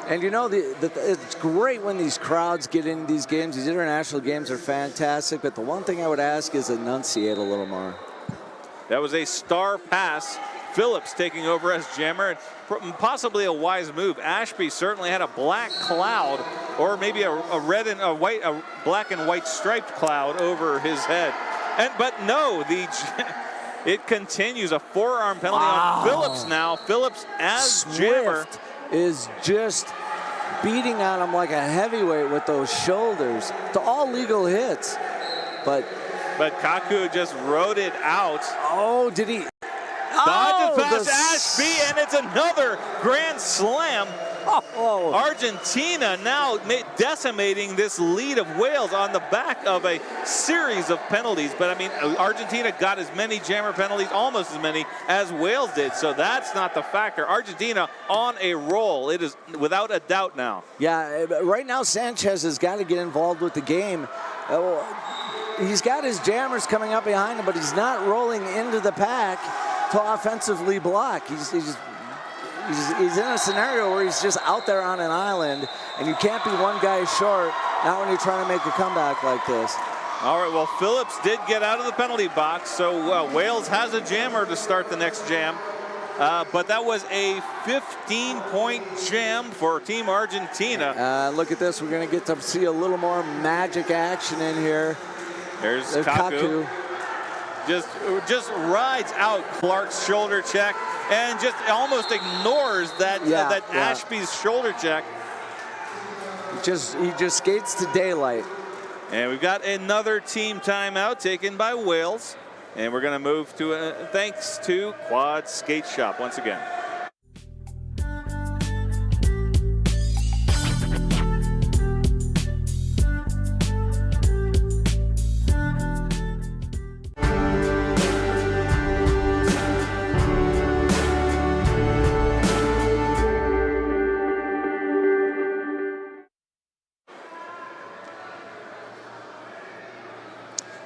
And you know, it's great when these crowds get into these games. These international games are fantastic, but the one thing I would ask is enunciate a little more. That was a star pass. Phillips taking over as jammer, and possibly a wise move. Ashby certainly had a black cloud, or maybe a red and a white, a black and white striped cloud over his head. But no, it continues. A forearm penalty on Phillips now. Phillips as jammer is just beating on him like a heavyweight with those shoulders. To all legal hits, but Kaku just rode it out. Oh, did he? Dodges past Ashby, and it's another grand slam. Argentina now decimating this lead of Wales on the back of a series of penalties. But I mean, Argentina got as many jammer penalties, almost as many as Wales did. So that's not the factor. Argentina on a roll. It is without a doubt now. Yeah, right now Sanchez has got to get involved with the game. He's got his jammers coming up behind him, but he's not rolling into the pack to offensively block. He's in a scenario where he's just out there on an island, and you can't be one guy short, not when you're trying to make a comeback like this. All right, well, Phillips did get out of the penalty box, so Wales has a jammer to start the next jam. But that was a 15-point jam for Team Argentina. Look at this. We're going to get to see a little more magic action in here. There's Kaku. Just rides out Clark's shoulder check and just almost ignores that Ashby's shoulder check. He just skates to daylight. And we've got another team timeout taken by Wales. And we're going to move to thanks to Quad Skate Shop once again.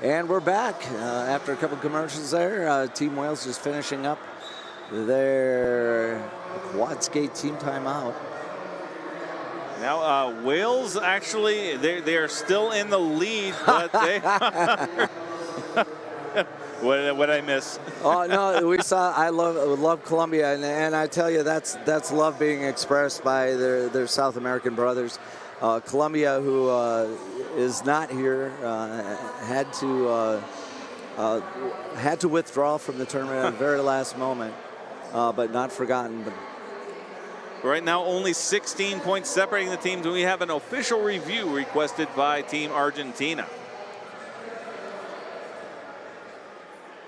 And we're back after a couple commercials there. Team Wales just finishing up their quad skate team timeout. Now Wales actually they are still in the lead, but they what did I miss? Oh no, we saw. I love Colombia, and I tell you that's love being expressed by their South American brothers. Colombia, who is not here, had to withdraw from the tournament at the very last moment, but not forgotten. Right now, only 16 points separating the teams, and we have an official review requested by Team Argentina.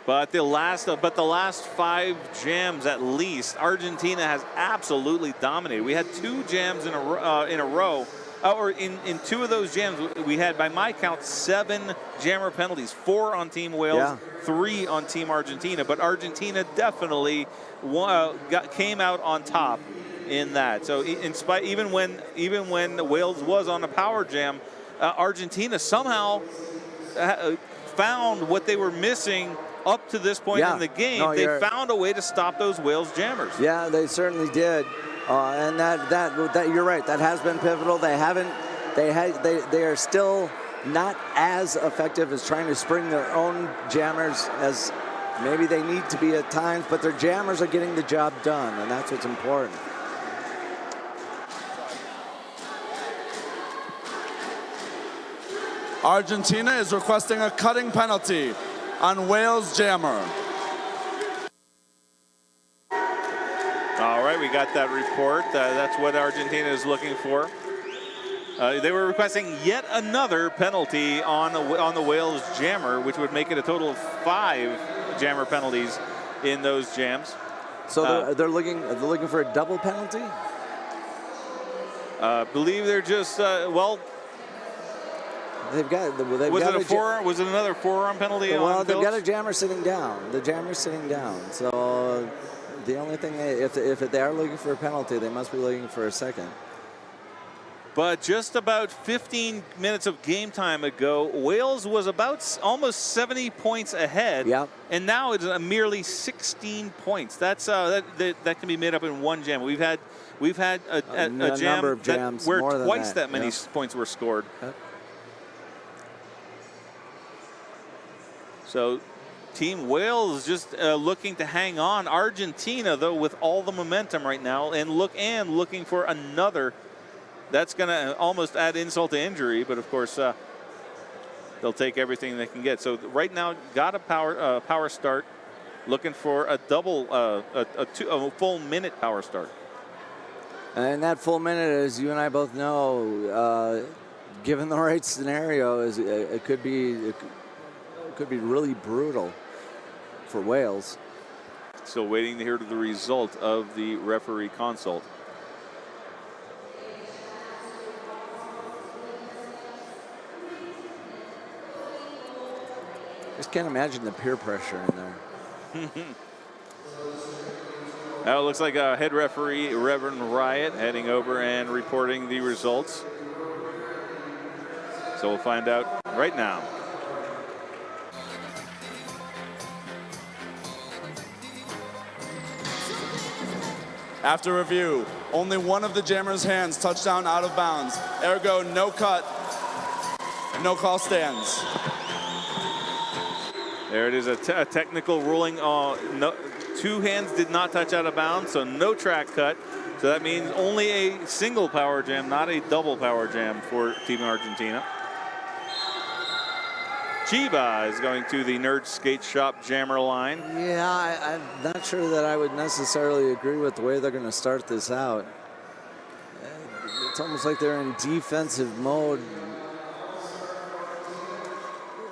But the last 5 jams at least, Argentina has absolutely dominated. We had 2 jams in a row. Or in 2 of those jams, we had, by my count, 7 jammer penalties. 4 on Team Wales, 3 on Team Argentina. But Argentina definitely came out on top in that. So in spite, even when Wales was on a power jam, Argentina somehow found what they were missing up to this point in the game. They found a way to stop those Wales jammers. Yeah, they certainly did. And that you're right. That has been pivotal. They are still not as effective as trying to spring their own jammers as maybe they need to be at times, but their jammers are getting the job done, and that's what's important. Argentina is requesting a cutting penalty on Wales jammer. All right, we got that report. That's what Argentina is looking for. They were requesting yet another penalty on the Wales jammer, which would make it a total of 5 jammer penalties in those jams. So they're looking for a double penalty? Believe they're just They've got. Was it another forearm penalty? Well, they've got a jammer sitting down. The jammer's sitting down. So the only thing, if they are looking for a penalty, they must be looking for a second. But just about 15 minutes of game time ago, Wales was about almost 70 points ahead. Yep. And now it's merely 16 points. That's that can be made up in one jam. We've had a jam number of jams where more than twice that, that many points were scored. Yep. So Team Wales just looking to hang on. Argentina, though, with all the momentum right now, and looking for another. That's going to almost add insult to injury, but of course they'll take everything they can get. So right now, got a power start, looking for a double, a full minute power start. And that full minute, as you and I both know, given the right scenario, it could be really brutal for Wales. Still waiting to hear the result of the referee consult. Just can't imagine the peer pressure in there. Now it looks like head referee Reverend Riot heading over and reporting the results. So we'll find out right now. After review, only one of the jammer's hands touched down out of bounds. Ergo, no cut, no call stands. There it is, a technical ruling. No, two hands did not touch out of bounds, so no track cut. So that means only a single power jam, not a double power jam for Team Argentina. Chiba is going to the Nerd Skate Shop jammer line. Yeah, I'm not sure that I would necessarily agree with the way they're going to start this out. It's almost like they're in defensive mode.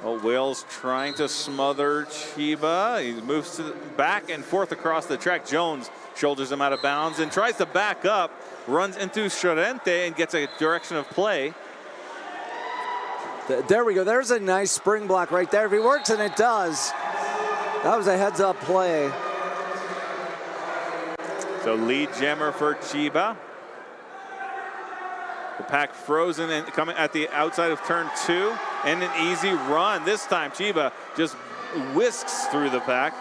Oh, Wales trying to smother Chiba. He moves to the back and forth across the track. Jones shoulders him out of bounds and tries to back up, runs into Sorrente and gets a direction of play. There we go. There's a nice spring block right there. If he works, and it does. That was a heads-up play. So lead jammer for Chiba. The pack frozen and coming at the outside of turn 2, and an easy run. This time Chiba just whisks through the pack.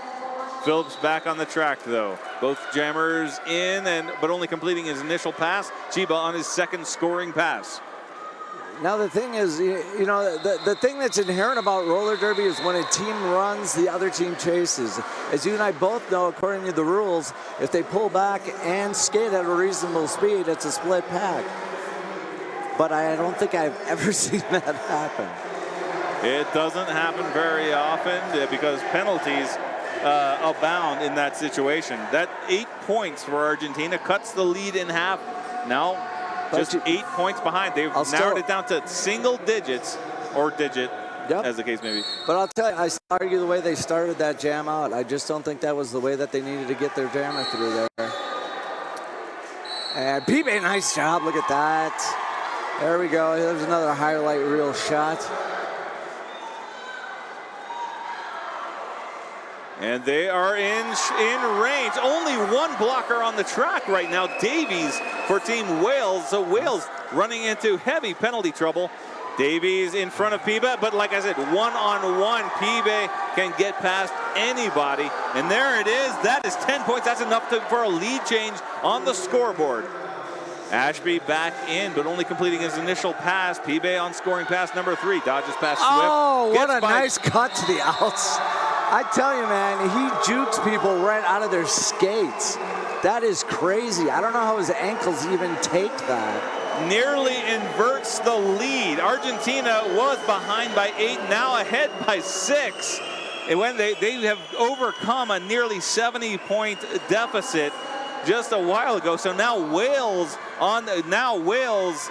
Phillips back on the track though. Both jammers in, but only completing his initial pass. Chiba on his second scoring pass. Now the thing is, you know, the thing that's inherent about roller derby is when a team runs, the other team chases. As you and I both know, according to the rules, if they pull back and skate at a reasonable speed, it's a split pack. But I don't think I've ever seen that happen. It doesn't happen very often because penalties abound in that situation. That 8 points for Argentina cuts the lead in half. Now just 8 points behind. They've narrowed it down to single digits or digit, as the case may be. But I'll tell you, I argue the way they started that jam out. I just don't think that was the way that they needed to get their jammer through there. And Pibe, nice job. Look at that. There we go. There's another highlight reel shot. And they are in range. Only one blocker on the track right now. Davies for Team Wales. So Wales running into heavy penalty trouble. Davies in front of Pibe, but like I said, one-on-one, Pibe can get past anybody. And there it is. That is 10 points. That's enough for a lead change on the scoreboard. Ashby back in, but only completing his initial pass. Pibe on scoring pass number 3. Dodges past Swift. Oh, what a nice cut to the outs. I tell you, man, he jukes people right out of their skates. That is crazy. I don't know how his ankles even take that. Nearly inverts the lead. Argentina was behind by 8, now ahead by 6. And when they have overcome a nearly 70-point deficit just a while ago. So now Wales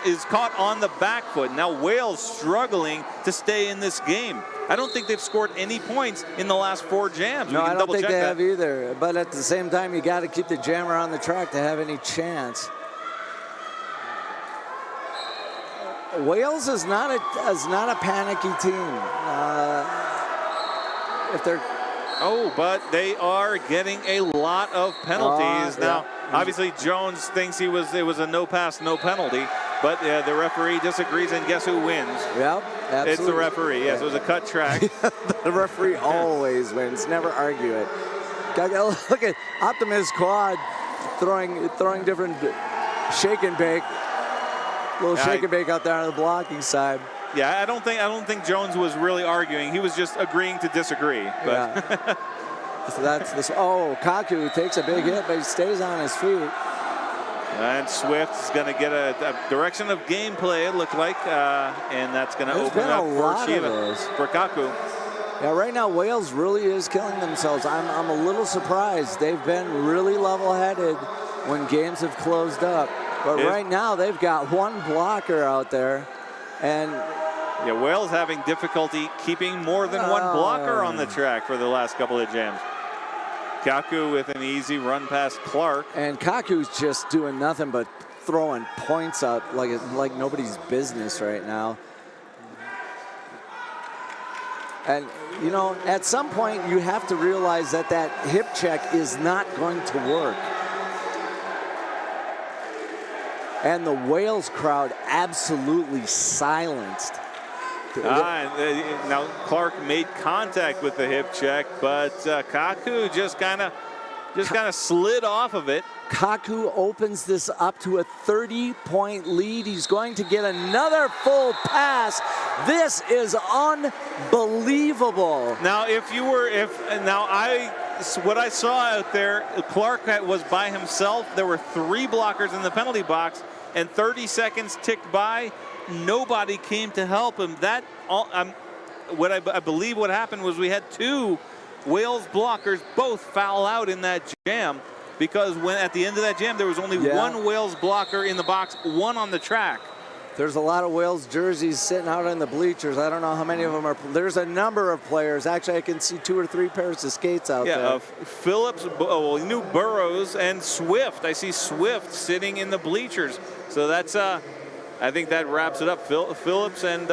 is caught on the back foot. Now Wales struggling to stay in this game. I don't think they've scored any points in the last 4 jams. No, I don't think they have either. But at the same time, you got to keep the jammer on the track to have any chance. Wales is not a panicky team. If they're but they are getting a lot of penalties now. Obviously, Jones thinks it was a no pass, no penalty. But the referee disagrees, and guess who wins? Yep, absolutely. It's the referee. Yes, it was a cut track. The referee always wins. Never argue it. Look at Optimus Quad throwing different shake and bake. Little shake and bake out there on the blocking side. Yeah, I don't think Jones was really arguing. He was just agreeing to disagree. But. Yeah. So that's this. Oh, Kaku takes a big hit, but he stays on his feet. And Swift is going to get a direction of gameplay, it looked like, and that's going to open up for Kaku. Yeah, right now Wales really is killing themselves. I'm a little surprised. They've been really level-headed when games have closed up, but right now they've got one blocker out there, and yeah, Wales having difficulty keeping more than one blocker on the track for the last couple of jams. Kaku with an easy run past Clark. And Kaku's just doing nothing but throwing points up like nobody's business right now. And, you know, at some point you have to realize that that hip check is not going to work. And the Wales crowd absolutely silenced. Now Clark made contact with the hip check, but Kaku just kind of slid off of it. Kaku opens this up to a 30-point lead. He's going to get another full pass. This is unbelievable. Now, what I saw out there, Clark was by himself. There were 3 blockers in the penalty box, and 30 seconds ticked by. Nobody came to help him. I believe what happened was we had 2 Wales blockers both foul out in that jam, because at the end of that jam there was only one Wales blocker in the box, 1 on the track. There's a lot of Wales jerseys sitting out in the bleachers. I don't know how many of them are. There's a number of players. Actually, I can see 2 or 3 pairs of skates out there. Yeah, Phillips, New Burrows, and Swift. I see Swift sitting in the bleachers. So that's I think that wraps it up. Phillips and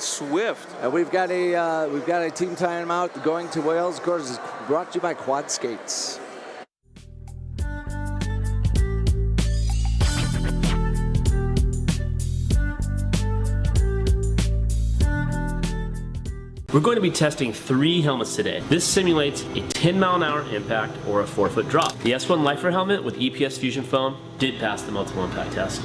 Swift. And we've got a team timeout going to Wales. Of course, it's brought to you by Quad Skates. We're going to be testing 3 helmets today. This simulates a 10-mile-an-hour impact or a 4-foot drop. The S1 Lifer helmet with EPS Fusion foam did pass the multiple impact test.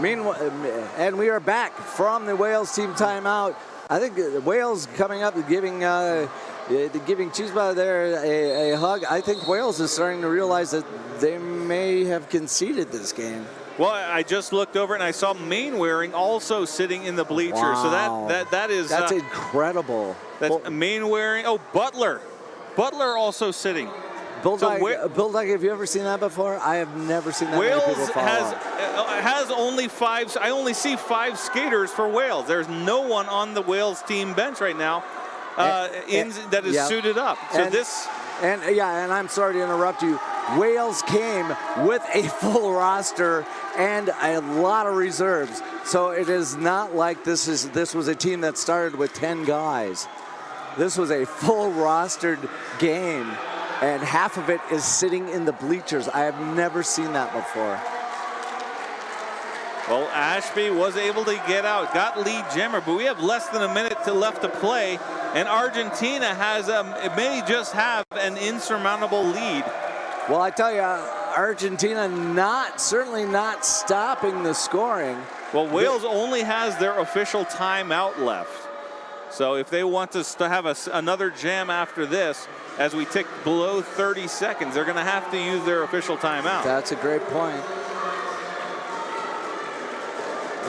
And we are back from the Wales team timeout. I think Wales coming up and giving Cheeseball there a hug. I think Wales is starting to realize that they may have conceded this game. Well, I just looked over and I saw Mainwaring also sitting in the bleachers. Wow. So that's incredible. That's Mainwaring. Oh, Butler also sitting. Bulldog, have you ever seen that before? I have never seen that. Wales has only 5. I only see 5 skaters for Wales. There's no one on the Wales team bench right now that is suited up. So and I'm sorry to interrupt you. Wales came with a full roster and a lot of reserves. So it is not like this was a team that started with 10 guys. This was a full rostered game, and half of it is sitting in the bleachers. I have never seen that before. Well, Ashby was able to get out, got lead jammer, but we have less than a minute left to play, and Argentina may just have an insurmountable lead. Well, I tell you, Argentina certainly not stopping the scoring. Well, Wales only has their official timeout left. So if they want to have another jam after this, as we tick below 30 seconds, they're going to have to use their official timeout. That's a great point.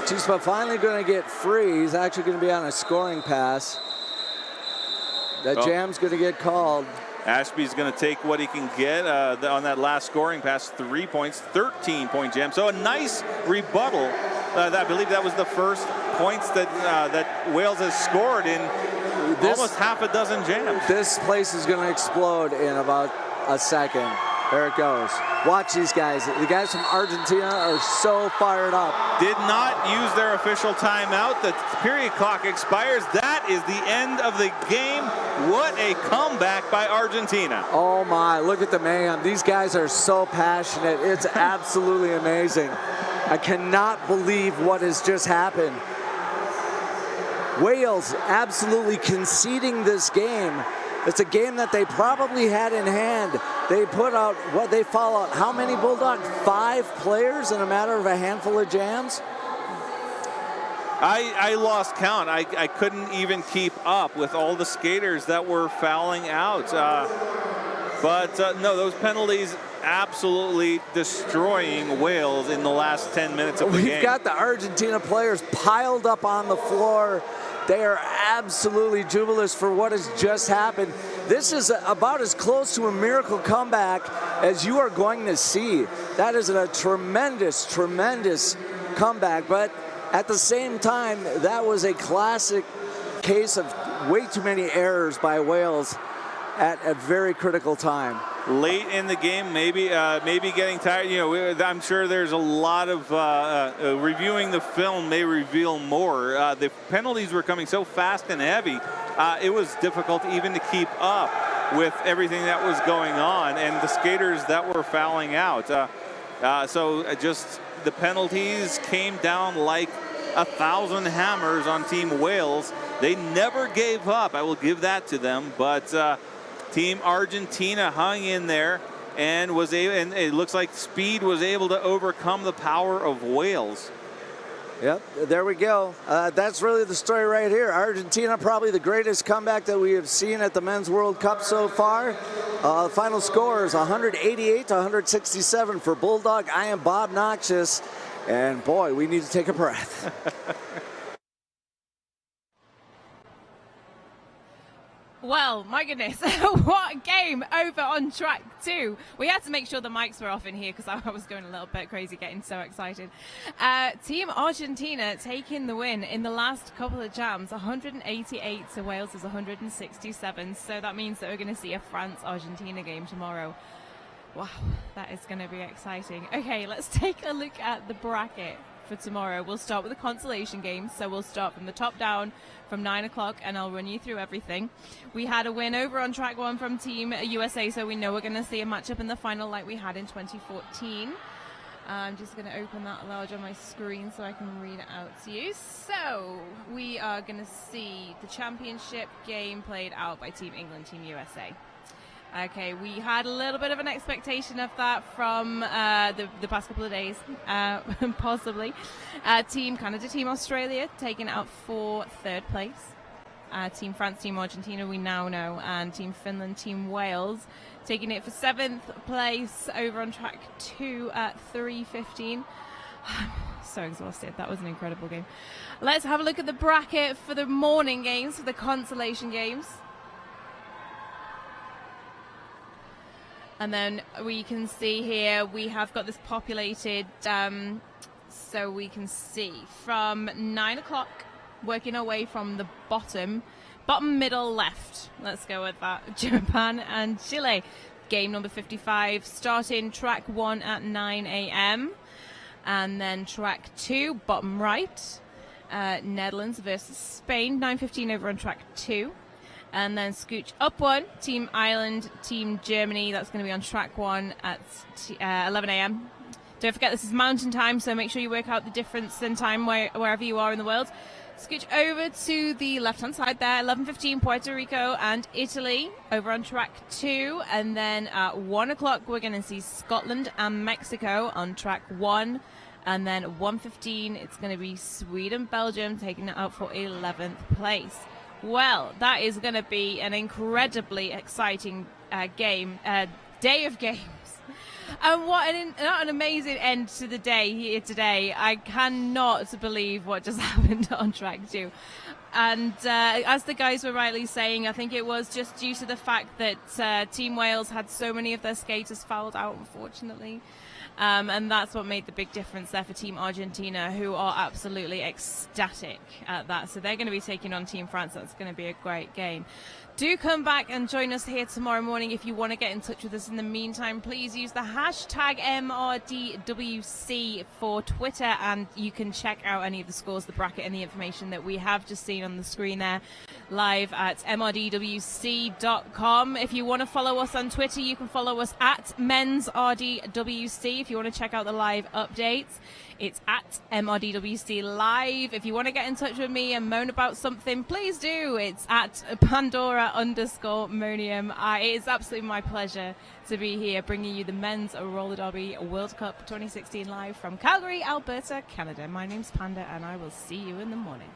Chispa finally going to get free. He's actually going to be on a scoring pass. That jam's going to get called. Ashby's going to take what he can get on that last scoring pass. 3 points, 13-point jam. So a nice rebuttal. I believe that was the first points that Wales has scored in almost half a dozen jams. This place is going to explode in about a second. There it goes. Watch these guys. The guys from Argentina are so fired up. Did not use their official timeout. The period clock expires. That is the end of the game. What a comeback by Argentina. Oh my, look at the man. These guys are so passionate. It's absolutely amazing. I cannot believe what has just happened. Wales absolutely conceding this game. It's a game that they probably had in hand. They put out, they foul out how many, Bulldog? 5 players in a matter of a handful of jams? I lost count. I couldn't even keep up with all the skaters that were fouling out. No, those penalties absolutely destroying Wales in the last 10 minutes of the game. We've got the Argentina players piled up on the floor. They are absolutely jubilous for what has just happened. This is about as close to a miracle comeback as you are going to see. That is a tremendous, tremendous comeback. But at the same time, that was a classic case of way too many errors by Wales at a very critical time. Late in the game, maybe getting tired. You know, I'm sure there's a lot of reviewing the film may reveal more. The penalties were coming so fast and heavy, it was difficult even to keep up with everything that was going on and the skaters that were fouling out. So just the penalties came down like 1,000 hammers on Team Wales. They never gave up. I will give that to them, but. Team Argentina hung in there and was able, and it looks like speed was able to overcome the power of Wales. Yep, there we go. That's really the story right here. Argentina, probably the greatest comeback that we have seen at the Men's World Cup so far. Final score is 188 to 167 for Bulldog. I am Bob Noxious, and boy, we need to take a breath. Well, my goodness, what a game over on track 2. We had to make sure the mics were off in here because I was going a little bit crazy getting so excited. Team Argentina taking the win in the last couple of jams, 188 to Wales is 167. So that means that we're going to see a France-Argentina game tomorrow. Wow, that is going to be exciting. Okay, let's take a look at the bracket for tomorrow. We'll start with the consolation games. So we'll start from the top down from 9 o'clock and I'll run you through everything. We had a win over on track 1 from Team USA, so we know we're going to see a matchup in the final like we had in 2014. I'm just going to open that large on my screen so I can read it out to you. So we are going to see the championship game played out by Team England, Team USA. Okay, we had a little bit of an expectation of that from the past couple of days, possibly. Team Canada, Team Australia taking it out for 3rd place. Team France, Team Argentina, we now know, and Team Finland, Team Wales taking it for 7th place over on track 2 at 3:15. So exhausted. That was an incredible game. Let's have a look at the bracket for the morning games, for the consolation games. And then we can see here we have got this populated, so we can see from 9 o'clock, working our way from the bottom middle left. Let's go with that. Japan and Chile. Game number 55, starting track 1 at 9 a.m. And then track 2, bottom right, Netherlands versus Spain, 9:15 over on track 2. And then scooch up 1, Team Ireland, Team Germany. That's going to be on track 1 at 11 a.m. Don't forget this is mountain time, so make sure you work out the difference in time wherever you are in the world. Scooch over to the left-hand side there, 11:15, Puerto Rico and Italy over on track 2. And then at 1 o'clock, we're going to see Scotland and Mexico on track 1. And then at 1:15, it's going to be Sweden, Belgium, taking it out for 11th place. Well, that is going to be an incredibly exciting day of games. And what an amazing end to the day here today. I cannot believe what just happened on track 2. And as the guys were rightly saying, I think it was just due to the fact that Team Wales had so many of their skaters fouled out, unfortunately. And that's what made the big difference there for Team Argentina, who are absolutely ecstatic at that. So they're going to be taking on Team France. That's going to be a great game. Do come back and join us here tomorrow morning. If you want to get in touch with us in the meantime, please use the hashtag MRDWC for Twitter, and you can check out any of the scores, the bracket, and the information that we have just seen on the screen there live at mrdwc.com. If you want to follow us on Twitter, you can follow us at mensrdwc. If you want to check out the live updates, it's at MRDWC Live. If you want to get in touch with me and moan about something, please do. It's at Pandora_Monium. It is absolutely my pleasure to be here bringing you the Men's Roller Derby World Cup 2016 live from Calgary, Alberta, Canada. My name's Panda, and I will see you in the morning.